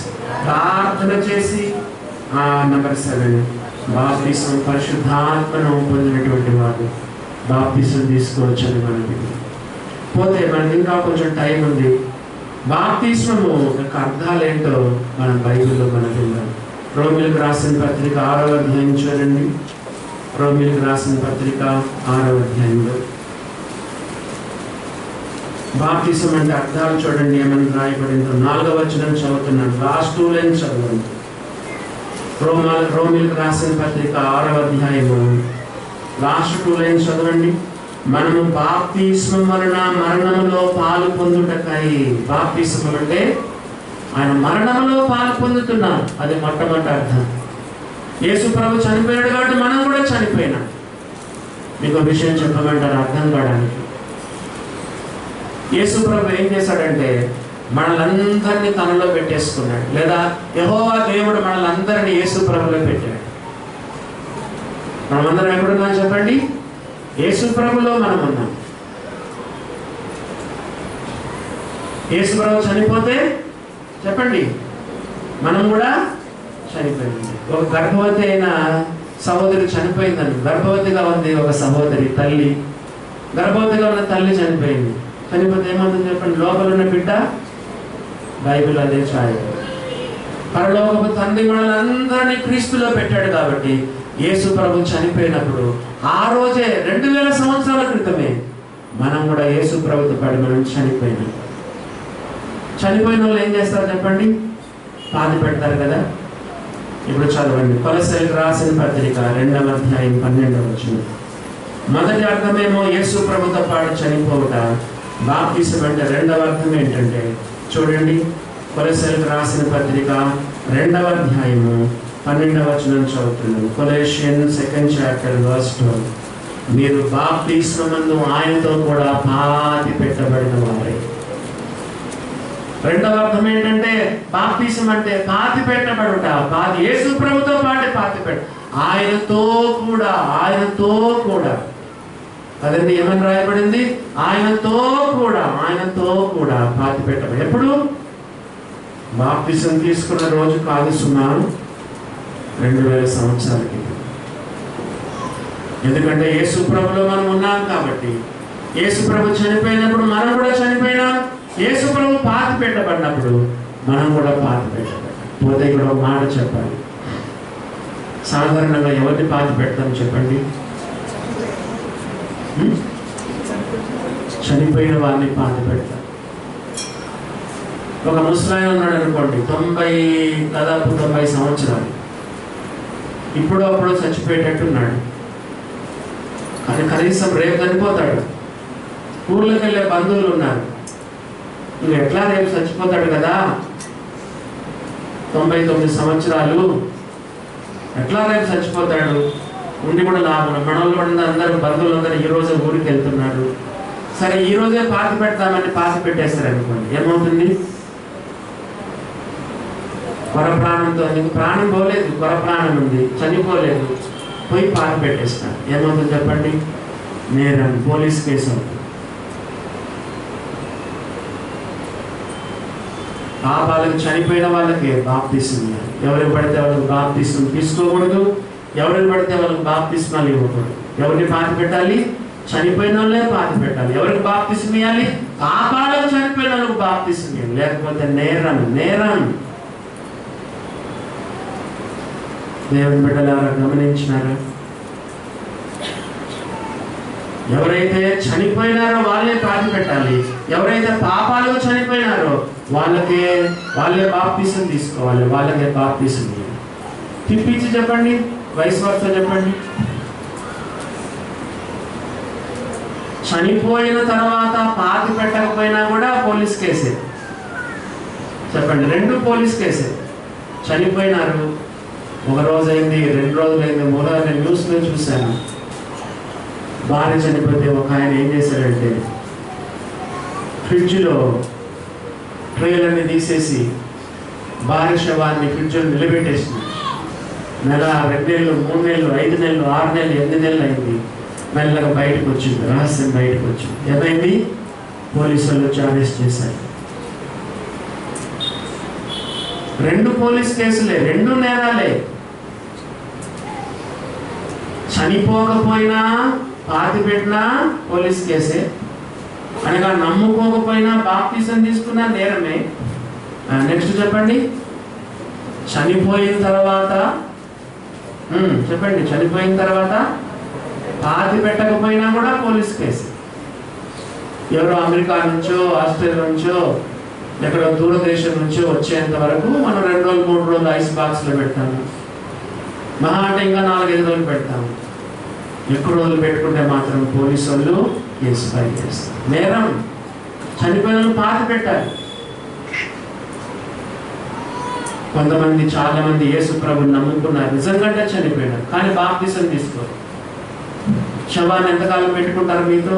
A: ప్రార్థన చేసి. నెంబర్ 7 బాప్తిసం పరిశుద్ధాత్మను పొందినటువంటి వారు బాప్తిసం తీసుకోవచ్చని మనకి. పోతే మనకి ఇంకా కొంచెం టైం ఉంది. బాప్తిస్మము యొక్క అర్థాలు ఏంటో మనం బైబిల్లో మనం విన్నాం. రోమీయులకు రాసిన పత్రిక 6వ అధ్యాయం చూడండి. రోమీయులకు రాసిన పత్రిక 6వ అధ్యాయంలో బాప్తిసం అంటే అర్థాలు చూడండి ఏమని రాయబడిందో. 4వ వచనం చదువుతున్నాను. లాస్ట్ 2 లైన్స్ చదవండి. రోమీయులకు రాసిన పత్రిక 6వ అధ్యాయము లాస్ట్ 2 లైన్స్ చదవండి. మనము బాప్తిస్మం వలన మరణములో పాలు పొందుటకై. బాప్తిస్మం అంటే ఆయన మరణంలో పాలు పొందుతున్నాం. అది మొట్టమొదటి అర్థం. యేసు ప్రభు చనిపోయాడు కాబట్టి మనం కూడా చనిపోయినాం. మీకు విషయం చెప్పమంటారు అర్థం కావడానికి. యేసు ప్రభు ఏం చేశాడంటే మనలందరినీ తనలో పెట్టేసుకున్నాడు. లేదా యెహోవా దేవుడు మనలందరినీ యేసు ప్రభులో పెట్టాడు. మనమందరం ఎక్కడున్నాం చెప్పండి? యేసు ప్రభులో మనం ఉన్నాం. యేసు ప్రభు చనిపోతే చెప్పండి మనం కూడా చనిపోయింది. ఒక గర్భవతి అయిన సహోదరి చనిపోయిందండి. గర్భవతిగా ఉంది ఒక సహోదరి తల్లి. గర్భవతిగా ఉన్న తల్లి చనిపోయింది. చనిపోతే ఏమవుతుంది చెప్పండి? లోపల ఉన్న బిడ్డ బైబిల్ అదే చాయ్. పరలోకపు తండ్రి మనలందరినీ క్రీస్తులో పెట్టాడు కాబట్టి యేసు ప్రభు చనిపోయినప్పుడు ఆ రోజే 2000 సంవత్సరాల క్రితమే మనం కూడా యేసు ప్రభుతో పాటు మనం చనిపోయినాం. చనిపోయిన వాళ్ళు ఏం చేస్తారు చెప్పండి? పాతి పెడతారు కదా. ఇప్పుడు చదవండి. కొలస్సీలకు రాసిన పత్రిక 2వ అధ్యాయం 12వ వచనం. మొదటి అర్థమేమో యేసు ప్రభుతో పాటు చనిపోవుట. బాప్తిసం అంటే 2వ అర్థం ఏంటంటే చూడండి. కొలస్సీలకు రాసిన పత్రిక 2వ అధ్యాయము 12వ వచనం చదువుతున్నాను. కొలెషియన్స్ 2nd chapter verse 12. మీరు బాప్తిస్మమందు ఆయనతో కూడా పాతి పెట్టబడిన వారే. 2వ అర్థం ఏంటంటే బాప్తిసం అంటే పాతి పెట్టబడుట. పాతి యేసు ప్రభుతో పాటు పాతి పెట్ట, ఆయనతో కూడా, ఆయనతో కూడా అదండి. ఏమని రాయబడింది? ఆయనతో కూడా, ఆయనతో కూడా పాతి పెట్టబడి. ఎప్పుడు? బాప్తిసం తీసుకున్న రోజు కాదు, సుమారు 2000 సంవత్సరాల క్రితం. ఎందుకంటే యేసు ప్రభులో మనం ఉన్నాం కాబట్టి. యేసు ప్రభు చనిపోయినప్పుడు మనం కూడా చనిపోయినాం. యేసు ప్రభు పాతి పెట్టబడినప్పుడు మనం కూడా పాతి పెట్టబడ్డాం. పోతే ఇక్కడ ఒక మాట చెప్పాలి. సాధారణంగా ఎవరిని పాతి పెడతాం చెప్పండి? చనిపోయిన వారిని పాతి పెడతాం. ఒక ముసలాయన ఉన్నాడు అనుకోండి, దాదాపు 90 సంవత్సరాలు. ఇప్పుడు అప్పుడు చచ్చిపోయేటట్టున్నాడు. కానీ కనీసం రేపు చనిపోతాడు. ఊర్లోకి వెళ్ళే బంధువులు ఉన్నారు. నువ్వు ఎట్లా రేపు చచ్చిపోతాడు కదా, 99 సంవత్సరాలు, ఎట్లా రేపు చచ్చిపోతాడు, ఉండి కూడా లాభం. మనోళ్ళు కూడా అందరూ బంధువులు అందరూ ఈ రోజే ఊరికి వెళ్తున్నారు. సరే ఈ రోజే పాతి పెడతామని పాతి పెట్టేస్తారు అనుకోండి. ఏమవుతుంది? కొర ప్రాణంతో, నీకు ప్రాణం పోలేదు, కొర ప్రాణం ఉంది, చనిపోలేదు. పోయి పాతి పెట్టేస్తారు. ఏమవుతుంది చెప్పండి? నేరం, పోలీస్ కేసు అవుతుంది. పాపాలకు చనిపోయిన వాళ్ళకి బాప్తిసం ఇవ్వాలి. ఎవరికి పడితే వాళ్ళకి బాప్తిసం తీసుకోకూడదు, ఎవరికి పడితే వాళ్ళకి బాప్తిస్మాలు ఇవ్వకూడదు. ఎవరిని పాతి పెట్టాలి? చనిపోయిన వాళ్ళే పాతి పెట్టాలి. ఎవరికి బాప్తిసం ఇవ్వాలి? పాపాలకు చనిపోయిన వాళ్ళకి బాప్తిసం ఇవ్వాలి. లేకపోతే నేరం. నేరం. దేవుని బిడ్డలారా గమనించినారా? ఎవరైతే చనిపోయినారో వాళ్ళే పాతి పెట్టాలి. ఎవరైతే పాపాలకు చనిపోయినారో వాళ్ళే బాప్తిసం తీసుకోవాలి, వాళ్ళకే బాప్తిసం ఇవ్వాలి. తిప్పించి చెప్పండి, వయసు వర్త చెప్పండి. చనిపోయిన తర్వాత పాతి పెట్టకపోయినా కూడా పోలీస్ కేసే. చెప్పండి, రెండు పోలీస్ కేసే. చనిపోయినారు, ఒక రోజు అయింది, 2 రోజులు అయింది, 3 రోజులు. నేను న్యూస్లో చూశాను, భార్య చనిపోతే ఒక ఆయన ఏం చేశాడంటే ఫ్రిడ్జ్లో ట్రేలన్నీ తీసేసి భార్య శవాన్ని ఫ్రిడ్జ్లో నిలబెట్టేసింది. నెల, 2 నెలలు, 3 నెలలు, 5 నెలలు, 6 నెలలు, 8 నెలలు అయింది. మెల్లగా బయటకు వచ్చింది, రహస్యం బయటకు వచ్చింది. ఏమైంది? పోలీసు వాళ్ళు వచ్చి అరెస్ట్ చేశారు. 2 పోలీస్ కేసులే, 2 నేరాలే. చనిపోకపోయినా పాతి పెట్టినా పోలీస్ కేసే, అనగా నమ్ముకోకపోయినా బాప్తిసం తీసుకున్నా నేరమే. నెక్స్ట్ చెప్పండి, చనిపోయిన తర్వాత చెప్పండి, చనిపోయిన తర్వాత పాతి పెట్టకపోయినా కూడా పోలీస్ కేసు. ఎవరో అమెరికా నుంచో, ఆస్ట్రేలియా నుంచో, ఎక్కడో దూరదేశం నుంచో వచ్చేంత వరకు మనం 2 రోజులు 3 రోజులు ఐస్ బాక్స్లో పెడతాము. మహా అంటే ఇంకా 4-5 రోజులు పెడతాము. ఎక్కువ రోజులు పెట్టుకుంటే మాత్రం పోలీసు వాళ్ళు కేసు ఫైల్ చేస్తారు. నేరం. చనిపోయిన వాళ్ళు పాతి పెట్టాలి. కొంతమంది, చాలా మంది యేసు ప్రభుని నమ్ముకున్నారు, నిజంగానే చనిపోయినారు, కానీ బాప్తిసం తీసుకోరు. శవాన్ని ఎంతకాలం పెట్టుకుంటారు మీతో?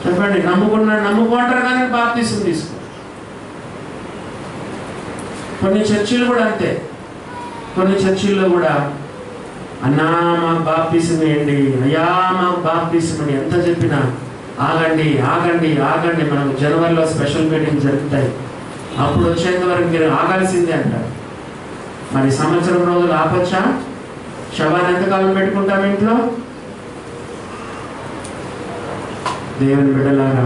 A: చెప్పండి, నమ్ముకుంటారు కానీ బాప్తిసం తీసుకో. కొన్ని చర్చిలు కూడా అంతే. కొన్ని చర్చిల్లో కూడా, అన్నా మాకు బాప్తిసం వేయండి, అయ్యా మాకు బాప్తిసం అని ఎంత చెప్పినా ఆగండి ఆగండి ఆగండి, మనకు జనవరిలో స్పెషల్ మీటింగ్ జరుగుతాయి, అప్పుడు వచ్చేంత వరకు మీరు ఆగాల్సిందే అంటారు. మరి సంవత్సరం రోజులు ఆపచ్చా? శవాన్ని ఎంతకాలం పెట్టుకుంటాం ఇంట్లో? దేవుని బిడ్డలారా,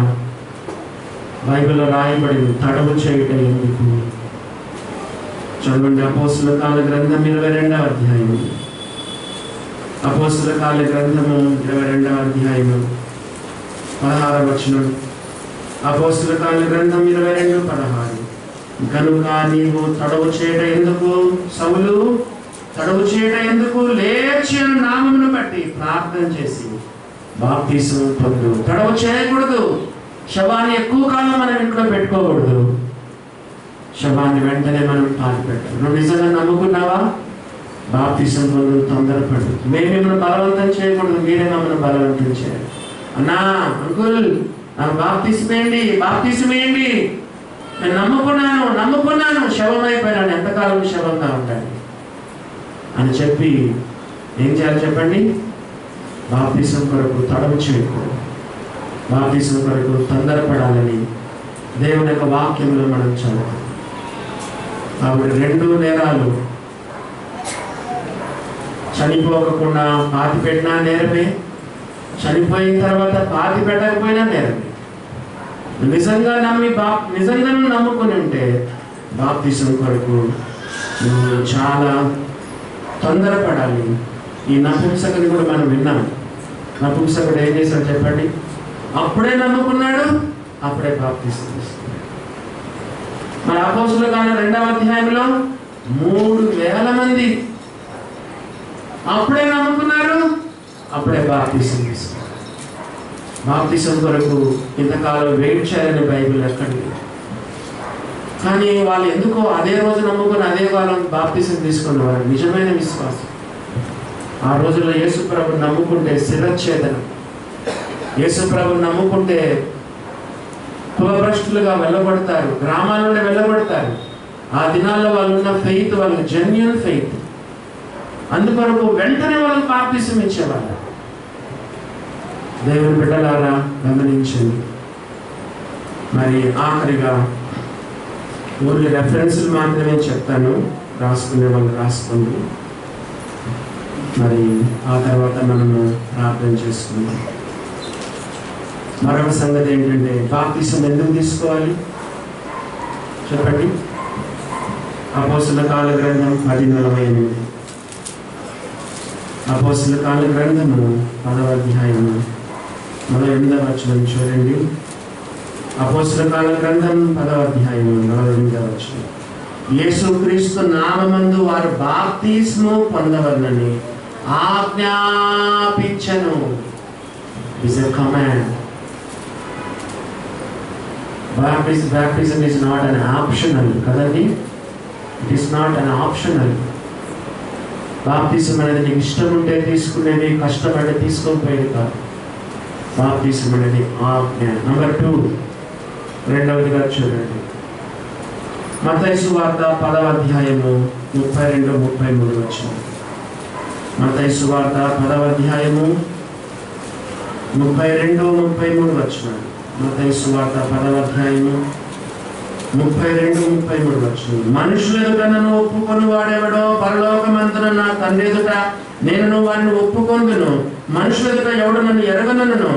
A: బైబిల్లో రాయబడింది, తడవు చేయటం ఎందుకు? చదవండి, అపోస్తుల కాల గ్రంథం 22వ అధ్యాయం. అపోస్తుల కాల గ్రంథము 22వ అధ్యాయము 16వ వచనం. అపోస్తుల కాల గ్రంథం 22:16. కనుక నీవు తడవు చేయట ఎందుకు సౌలు? తడవు చేయట ఎందుకు? లేచి నామమును బట్టి ప్రార్థన చేసి బాప్తిసం పొందు. తడవు చేయకూడదు. శవాన్ని ఎక్కువ కాలం మనం ఇంట్లో పెట్టుకోకూడదు. శవాన్ని వెంటనే మనం పాతి పెట్టాలి. నువ్వు నిజంగా నమ్ముకున్నావా? బాప్తిసం పొందు, తొందరపడు. మేము మిమ్మల్ని బలవంతం చేయకూడదు, మీరే మమ్మల్ని బలవంతం చేయాలి. అన్నా, అంకుల్, నాకు బాప్తిసం వేయండి, నేను నమ్ముకున్నాను, శవం అయిపోయినాను, ఎంతకాలం శవంగా ఉంటాను అని చెప్పి ఏం చేయాలి చెప్పండి? బాప్తిసం కొరకు తడవు చేయకూడదు. బాప్తిసం కొరకు తొందరపడాలని దేవుని యొక్క వాక్యంలో మనం చదువుతాం. కాబట్టి 2 నేరాలు. చనిపోకుండా పాతి పెట్టినా నేరమే, చనిపోయిన తర్వాత పాతి పెట్టకపోయినా నేరమే. నిజంగా నమ్ముకుని ఉంటే బాప్తిసం కొరకు నువ్వు చాలా తొందరపడాలి. ఈ నపుంసకుని కూడా మనం విన్నాం. నపుంసకుడు ఏం చేశాడు చెప్పండి? అప్పుడే నమ్ముకున్నాడు, అప్పుడే బాప్తిసం తీసుకున్నాడు. మన అపోస్తుల కాలం 2వ అధ్యాయంలో 3,000 మంది అప్పుడే నమ్ముకున్నారు, అప్పుడే బాప్తిసం తీసుకున్నారు. బాప్తిసం కొరకు ఇంతకాలం వెయిట్ చేయాలని బైబిల్ ఎక్కడ లేదు. కానీ వాళ్ళు ఎందుకో అదే రోజు నమ్ముకుని అదే కాలం బాప్తిసం తీసుకున్నవారు నిజమైన విశ్వాసం. ఆ రోజుల్లో యేసు ప్రభుని నమ్ముకుంటే శిరచ్ఛేదనం, యేసు ప్రభుని నమ్ముకుంటే కులభ్రష్టులుగా వెళ్ళబడతారు, గ్రామాల నుండి వెళ్ళబడతారు. ఆ దినాల్లో వాళ్ళు ఉన్న ఫెయిత్, వాళ్ళ జెన్యూన్ ఫెయిత్. అందుకొరకు వెంటనే వాళ్ళకి బాప్తిసం ఇచ్చేవాళ్ళు. దేవుని బిడ్డలారా గమనించండి. మరి ఆఖరిగా ఊరి రెఫరెన్స్లు మాత్రమే చెప్తాను, రాసుకునే వాళ్ళు రాసుకోండి. మరి ఆ తర్వాత మనము ప్రార్థన చేసుకుందాం. మరొక సంగతి ఏంటంటే బాప్తిసం ఎందుకు తీసుకోవాలి చెప్పండి. అపోస్తలుల కాల గ్రంథం 10:48. అపోస్తలుల కాల గ్రంథము 10వ అధ్యాయము 48వ వచనం చూడండి. అపోస్తలుల కాల గ్రంథం 10వ అధ్యాయము 48వ వచనం. యేసుక్రీస్తు నామమందు వారు బాప్తిస్ము పొందవలనని ఆజ్ఞాపించెను. Is a command. Baptism is not an optional కదండి. It is not an optional. బాప్తిజం అనేది నీకు ఇష్టం ఉంటే తీసుకునేది, కష్టం అంటే తీసుకోకపోయేది కాదు. బాప్తిజం అనేది ఆజ్ఞ. నంబర్ 2, రెండవదిగా చూడండి. మత్తయి సువార్త 10వ అధ్యాయము 32-33 వచనం. మత్తయి సువార్త 10వ అధ్యాయము 32-33 వచనం. మత్తయి సువార్త 10వ అధ్యాయము 32-33 వచనం. మనుషుల ఎదుట నన్ను ఒప్పుకొని వాడెవడో పరలోకమందున నా తండ్రి ఎదుట నేను వారిని ఒప్పుకొందును. మనుషుల ఎదుట ఎవడు నన్ను ఎరగనను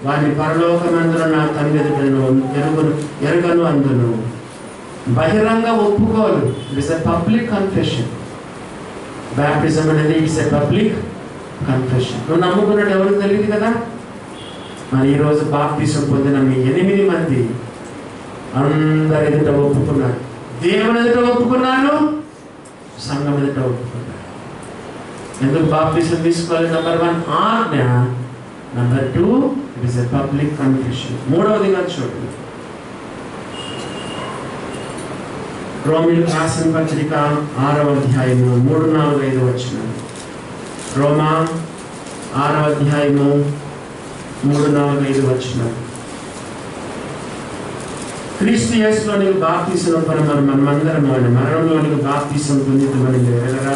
A: వారిని పరలోకమందున నా తండ్రి ఎదుట ఎరగను అందును. బహిరంగ ఒప్పుకోలు. It is a public confession. Baptism అనేది ఇట్స్ ఎ పబ్లిక్ కన్ఫెషన్. నువ్వు నమ్ముకున్నట్టు ఎవరికి తెలియదు కదా. మరి ఈరోజు బాప్తిజం పొందిన మీ 8 మంది అందరి ఎదుట ఒప్పుకున్నారు. దేవుని ఎదుట ఒప్పుకున్నారు, సంఘం ఎదుట ఒప్పుకున్నారు. ఎందుకు బాప్తిజం తీసుకోవాలి? నంబర్ 1 ఆజ్ఞ. Number 2 it is a public confession. మూడవదిగా చూడండి. రోమీయులకు రాసిన పత్రిక 6వ అధ్యాయము 3-4-5 వచనాలు. రోమా 6వ అధ్యాయము 3-4-5 వచనాలు. క్రీస్తు యేసులోనికి బాప్తిసం పొందిన మనమందరం ఆయన మరణంలోనికి బాప్తిసం పొందితమని మీరు ఎరగరా?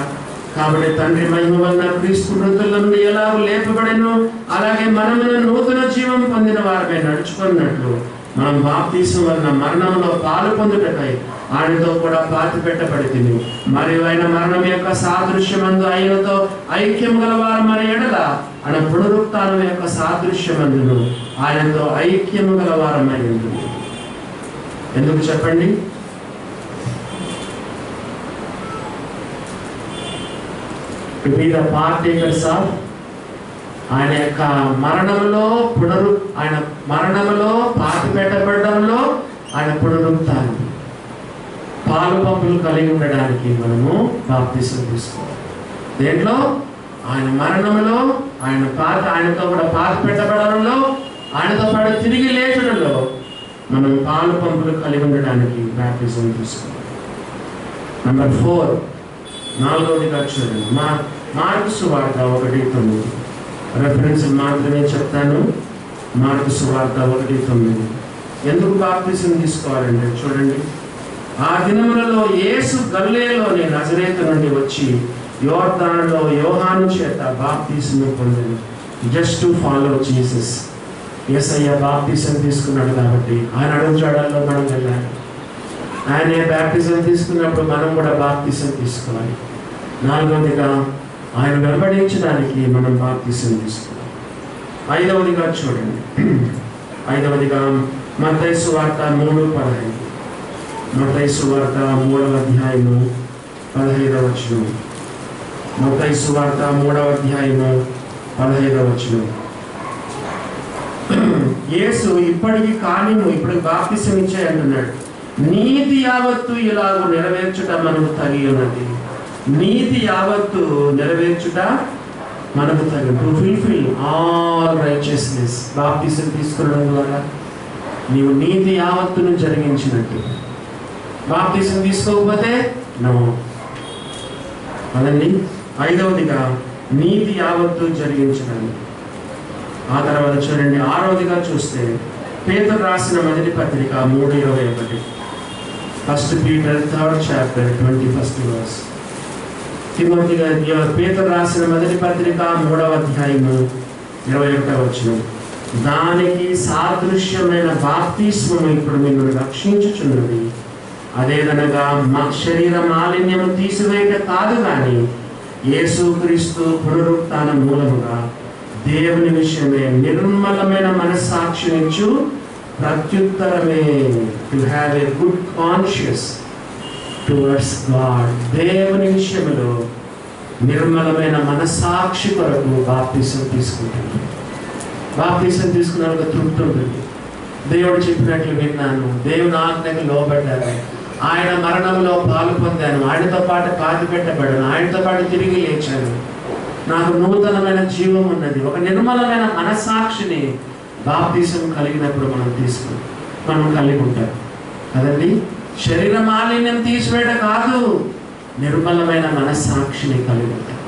A: కాబట్టి తండ్రి మహిమ వలన క్రీస్తు మృతుల నుండి ఎలాగో లేపబడెను, అలాగే మనమును నూతన జీవం పొందిన వారిపై నడుచుకున్నట్లు మనం బాప్తిసం వలన మరణంలో పాలు పొందుటకై ఆయనతో కూడా పాతి పెట్టబడితిమి. మరియు ఆయన మరణం యొక్క సాదృశ్యమందు ఆయనతో ఐక్యం గలవారు మన ఎడల ఆయన పునరుత్థానం యొక్క సాదృశ్యమందును ఆయనతో ఐక్యము గలవారమై ఉంటుంది. ఎందుకు చెప్పండి? To be the partakers of ఆయన యొక్క మరణంలో ఆయన మరణంలో పాతి పెట్టబడడంలో ఆయన పునరుత్థానం, పాలు పంపులు కలిగి ఉండడానికి మనము బాప్తిసం తీసుకోవాలి. దేంట్లో? ఆయన మరణంలో, ఆయనతో కూడా పాతి పెట్టబడడంలో, ఆయనతో పాటు తిరిగి లేచడంలో మనం పాలు పంపులు కలిగి ఉండడానికి బాప్తిజం తీసుకోవాలి. నంబర్ 4, 4వదిగా చూడండి. మార్కు సువార్త 1:9. రెఫరెన్స్ మాత్రమే చెప్తాను. మార్కు సువార్త 1:9. ఎందుకు బాప్తిజం తీసుకోవాలంటే చూడండి. ఆ దినములలో యేసు గలిలయలోని నజరేతు నుండి వచ్చి యోర్దానులో యోహాను చేత బాప్తిజం పొందాడు. Just to follow Jesus. Yesayya బాప్తిజం తీసుకున్నాడు కాబట్టి ఆయన అడుగుజాడల్లో మనం వెళ్ళాలి. ఆయనే బాప్తిజం తీసుకున్నప్పుడు మనం కూడా బాప్తిజం తీసుకోవాలి. 4వదిగా ఆయన వెంబడించడానికి మనం బాప్తిజం తీసుకోవాలి. 5వదిగా చూడండి. 5వదిగా మత్తయి సువార్త 3:15. మత్తయి సువార్త 3వ అధ్యాయము 15వ వచనం. మత్తయి సువార్త 3వ అధ్యాయము 15వ వచనం. యేసు ఇప్పటికి బాప్తిసం ఇచ్చే అంటున్నాడు. నీతి యావత్తు ఇలాగూ నెరవేర్చుట మనకు తగి ఉన్నది. నీతి యావత్తు నెరవేర్చుట మనకు తగి. To fulfil all righteousness. బాప్తిసం తీసుకోవడం ద్వారా నీవు నీతి యావత్తును జరిగించినట్టు. బాప్తిసం తీసుకోకపోతే నో అదండి. 5వదిగా నీతి యావత్తు జరిగించడానికి. ఆ తర్వాత చూడండి 6వదిగా చూస్తే పేతురు రాసిన మొదటి పత్రిక 3:21. 1 Peter 3rd chapter 21st verse. పేతురు రాసిన మొదటి పత్రిక 3వ అధ్యాయము 21వ వచనం. దానికి సాదృశ్యమైన బాప్తిస్మము ఇప్పుడు మిమ్మల్ని రక్షించుచున్నది. అదేదనగా శరీర మాలిన్యము తీసివేయట కాదు, కానీ యేసుక్రీస్తు పునరుత్థాన మూలముగా దేవుని విషయమే నిర్మలమైన మనస్సాక్షినిచ్చు ప్రత్యుత్తరమే. To have a good conscious towards God. దేవుని విషయంలో నిర్మలమైన మనస్సాక్షి కొరకు బాప్తిసం తీసుకుంటాను. బాప్తిసం తీసుకున్న ఒక తృప్తి ఉంటుంది. దేవుడు చెప్పినట్లు విన్నాను, దేవుని ఆజ్ఞకు లోబడ్డాను, ఆయన మరణంలో పాలు పొందాను, ఆయనతో పాటు పాతి పెట్టబడాను, ఆయనతో పాటు తిరిగి లేచాను, నాకు నూతనమైన జీవం ఉన్నది. ఒక నిర్మలమైన మనస్సాక్షిని బాప్తిసం కలిగినప్పుడు మనం కలిగి ఉంటాం కదండి. శరీర మాలిన్యం తీసివేయట కాదు, నిర్మలమైన మనస్సాక్షిని కలిగి ఉంటాం.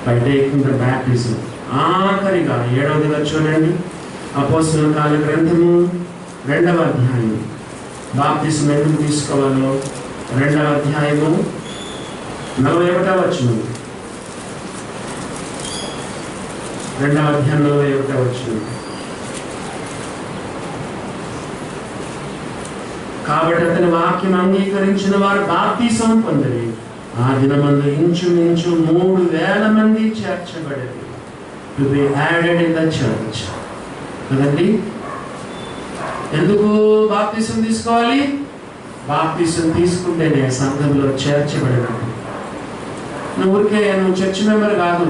A: By taking the baptism. ఆఖరిగా 7వదిగా చూడండి, అపోస్తలుల కార్యాల గ్రంథము 2వ అధ్యాయం. బాప్తిసం ఎందుకు తీసుకోవాలో 2వ అధ్యాయము 41వ వచనం. 2వ అధ్యాయం 41వ వచనం. కాబట్టి అతని వాక్యం అంగీకరించిన వారు బాప్తిసం పొందిరి. ఆ దినమందు ఇంచుమించు 3,000 మంది చేర్చబడేది. To be added in the church కదండి. ఎందుకు బాప్తిసం తీసుకోవాలి? బాప్తిసం తీసుకుంటేనే సంఘంలో చేర్చబడినట్టు. నువ్వు చర్చ్ మెంబర్ కాదు,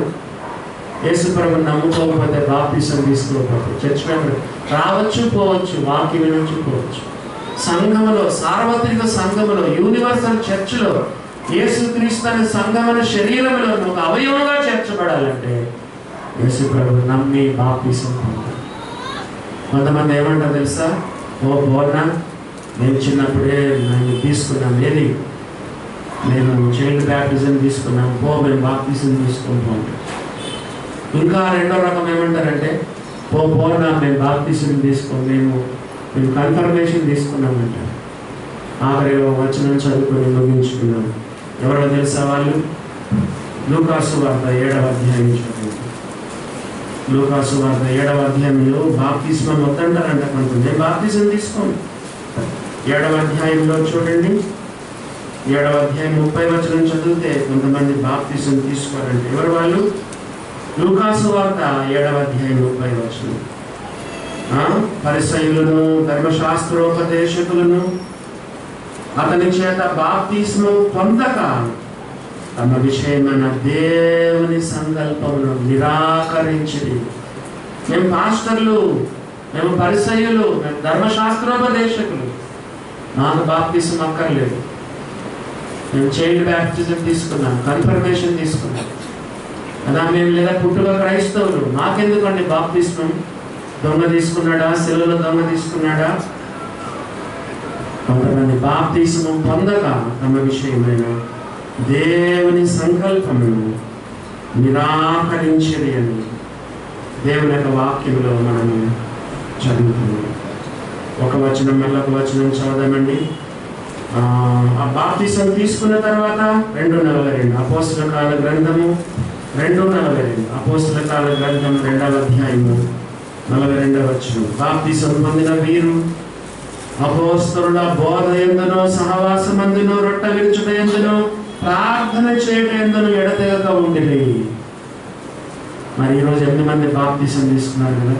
A: యేసు ప్రభువుని నమ్ముకోకపోతే బాప్తిసం తీసుకోకపోతే చర్చ్ మెంబర్ రావచ్చు, పోవచ్చు, వాక్యం వినొచ్చు, పోవచ్చు. సంఘములో, సార్వత్రిక సంఘములో, యూనివర్సల్ చర్చ్లో యేసుక్రీస్తు అనే సంఘమున శరీరంలో ఒక అవయవంగా చేర్చబడాలంటే యేసు ప్రభువుని నమ్మి బాప్తిసం పొందాలి. కొంతమంది ఏమంటారు తెలుసా? ఓ బోర్నా, నేను చిన్నప్పుడే నేను తీసుకున్నాను, ఏది నేను చైల్డ్ బ్యాప్టిజం తీసుకున్నాను, మేము బాప్తిజం తీసుకుంటూ ఉంటాం. ఇంకా రెండో రకం ఏమంటారంటే, బోర్నా మేము బాప్తిజం మేము కన్ఫర్మేషన్ తీసుకున్నామంటారు. ఆఖరిలో వచనం చదువుకొని ముగించుకున్నాం. ఎవరో తెలుసా వాళ్ళు? లూకాసు వార్త 7వ అధ్యాయం చదువు. లూకాసు వార్త 7వ అధ్యాయంలో బాప్తిస్మం వద్దంటారంట కొంతమంది. నేను బాప్తిజం తీసుకోను. 7వ అధ్యాయంలో చూడండి, 7వ అధ్యాయం 30వ వచనం చదివితే కొంతమంది బాప్తిజం తీసుకోవాలంటే ఎవరు వాళ్ళు? లూకాసు వార్త 7వ అధ్యాయం 30వ వచనం. పరిసయ్యులను ధర్మశాస్త్రోపదేశకులను అతని చేత బాప్తిస్మం పొందక తమ విషయమైన దేవుని సంకల్పమును నిరాకరించిరి. మేము పాస్టర్లు, మేము పరిసయ్యులు, మేము ధర్మశాస్త్రోపదేశకులు, నాకు బాప్తిస్మం అక్కర్లేదు, మేము చైల్డ్ బ్యాప్టిజం తీసుకున్నాం, కన్ఫర్మేషన్ తీసుకున్నాం కదా, మేము లేదా పుట్టుక క్రైస్తవులు, నాకెందుకండి బాప్తిస్మం? దొంగ తీసుకున్నాడా? శిలలో దొంగ తీసుకున్నాడా? కొంతమంది బాప్తిస్మం పొందక తమ విషయమైన దేవుని సంకల్పమును నిరాకరించేది అని దేవుని యొక్క వాక్యంలో మనము చదువుతున్నాం. ఒక వచనం మళ్ళీ ఒక వచనం చదవమండి. ఆ బాప్తిసం తీసుకున్న తర్వాత 2:42 అపోస్తలుల కార్యాల గ్రంథము 2:42 అపోస్తలుల కార్యాల గ్రంథం 2వ అధ్యాయము 42వ వచనం. బాప్తిసం పొందిన వీరు అపోస్తలుల బోధ యందును, సహవాసమందును, రొట్టె విరుచుట యందును, ప్రార్థన చేయట యందును ఎడతెగక ఉండిరి. మరి ఈరోజు ఎంతమంది బాప్తిసం తీసుకున్నారు కదా?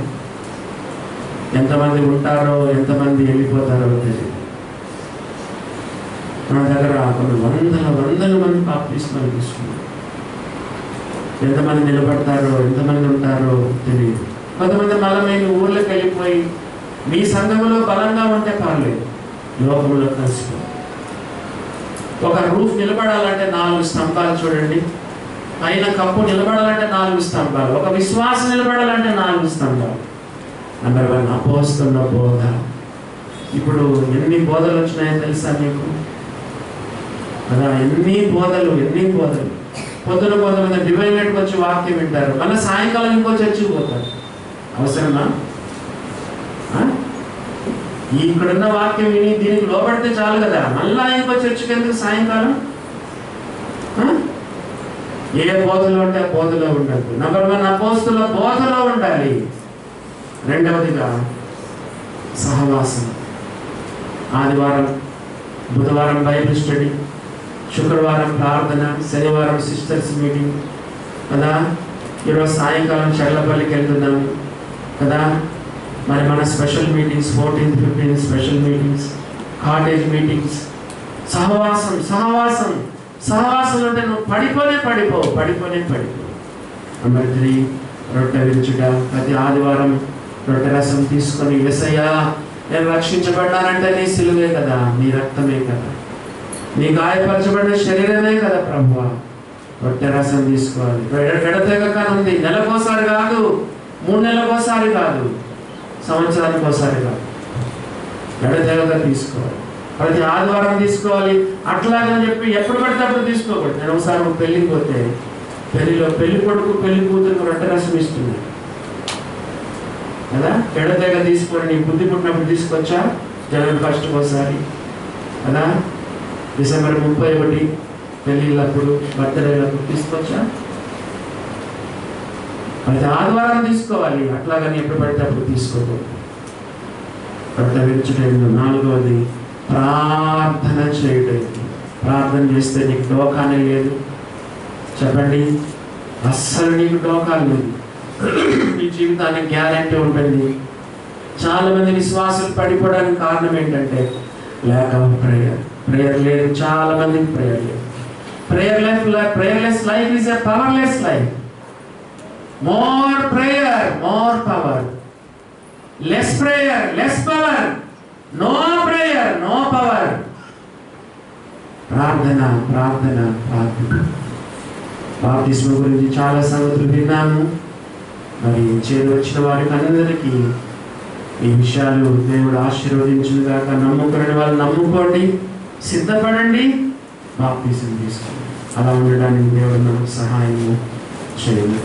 A: ఎంతమంది ఉంటారో, ఎంతమంది వెళ్ళిపోతారో తెలియదు. మన దగ్గర కొన్ని వందల మంది బాప్తిసం తీసుకున్నారు. ఎంతమంది నిలబడతారో, ఎంతమంది ఉంటారో తెలియదు. కొంతమంది మళ్ళీ మేము ఊర్లోకి వెళ్ళిపోయి మీ సంఘంలో బలంగా ఉంటే పర్లేదు, లోకంలో కలిసిపో. ఒక రూఫ్ నిలబడాలంటే 4 స్తంభాలు చూడండి, పైన కప్పు నిలబడాలంటే 4 స్తంభాలు, ఒక విశ్వాసం నిలబడాలంటే 4 స్తంభాలు. నెంబర్ 1 అపోస్తలుల బోధ. ఇప్పుడు ఎన్ని బోధలు వచ్చినాయో తెలుసా మీకు కదా? ఎన్ని బోధలు. పొద్దున కొంతమంది డివైనెట్కి వచ్చి వాక్యం వింటారు, మళ్ళీ సాయంకాలం ఇంకో చర్చికి పోతారు. అవసరమా? ఇక్కడున్న వాక్యం విని దీనికి లోపడితే చాలు కదా, మళ్ళా ఇంకో చర్చికి ఎందుకు సాయంకాలం? ఏ బోధలో ఉంటే ఆ బోధలో ఉండద్దు. నంబర్ 1 అపోస్తుల బోధలో ఉండాలి. రెండవదిగా సహవాసం. ఆదివారం బుధవారం బైబిల్ స్టడీ, శుక్రవారం ప్రార్థన, శనివారం సిస్టర్స్ మీటింగ్ కదా. ఈరోజు సాయంకాలం చర్లపల్లికి వెళ్తున్నాము కదా. మరి మన special meetings 14th 15th special meetings, cottage meetings. సహవాసం సహవాసం సహవాసం అంటే నువ్వు పడిపో. నెంబర్ 3 రొట్టె విరుచుట. ప్రతి ఆదివారం రొట్టె రసం తీసుకొని, యేసయ్యా నేను రక్షించబడ్డానంటే నీ సిలువే కదా, నీ రక్తమే కదా, నీ గాయపరచబడిన శరీరమే కదా ప్రభువా. రొట్టె రసం తీసుకోవాలి. ఎడతెగకనుంది. నెలకోసారి కాదు, 3 నెలలకోసారి కాదు, సంవత్సరానికి ఒకసారి కాదు, ఎడతెగక తీసుకోవాలి. ప్రతి ఆదివారం తీసుకోవాలి. అట్లాగని చెప్పి ఎప్పుడు పడితే అప్పుడు తీసుకోకూడదు. నేను ఒకసారి పెళ్ళికి పోతే పెళ్లిలో పెళ్లి కొడుకు పెళ్లి కూతురు రొట్టె రసం ఇస్తుంది కదా. ఎడతెగ తీసుకొని నీ బుద్ధి పుట్టినప్పుడు తీసుకొచ్చా, జనవరి 1 ఒకసారి కదా, డిసెంబర్ 31 పెళ్ళిళ్ళప్పుడు బర్త్డేలప్పుడు తీసుకొచ్చా. ప్రతి ఆదివారం తీసుకోవాలి. అట్లాగని ఎప్పుడు పడితే అప్పుడు తీసుకోకూడదు. రొట్టె విరుచుటైంది. 4వది ప్రార్థన చేయటం. ప్రార్థన చేస్తే నీకు డోకానే లేదు. చెప్పండి, అస్సలు నీకు డోకా లేదు. నీ జీవితానికి గ్యారంటీ ఉంటుంది. చాలా మంది విశ్వాసులు పడిపోవడానికి కారణం ఏంటంటే ల్యాక్ ఆఫ్ ప్రేయర్ లేదు. చాలా మందికి ప్రేయర్ లేదు. Prayerless life is a powerless life. More prayer more power, less prayer less power, no prayer no power. ప్రార్థన ప్రార్థన ప్రార్థన. బాప్తిస్మం గురించి చాలా సంగతులు విన్నాము. మరి చేరు వచ్చిన వారికి అందరికీ ఈ విషయాలు దేవుడు ఆశీర్వదించుగాక. నమ్ముకునే వాళ్ళు నమ్ముకోండి, సిద్ధపడండి, బాప్తిస్మం తీసుకోండి. అలా ఉండడానికి దేవుడు మనకు సహాయం చేయండి.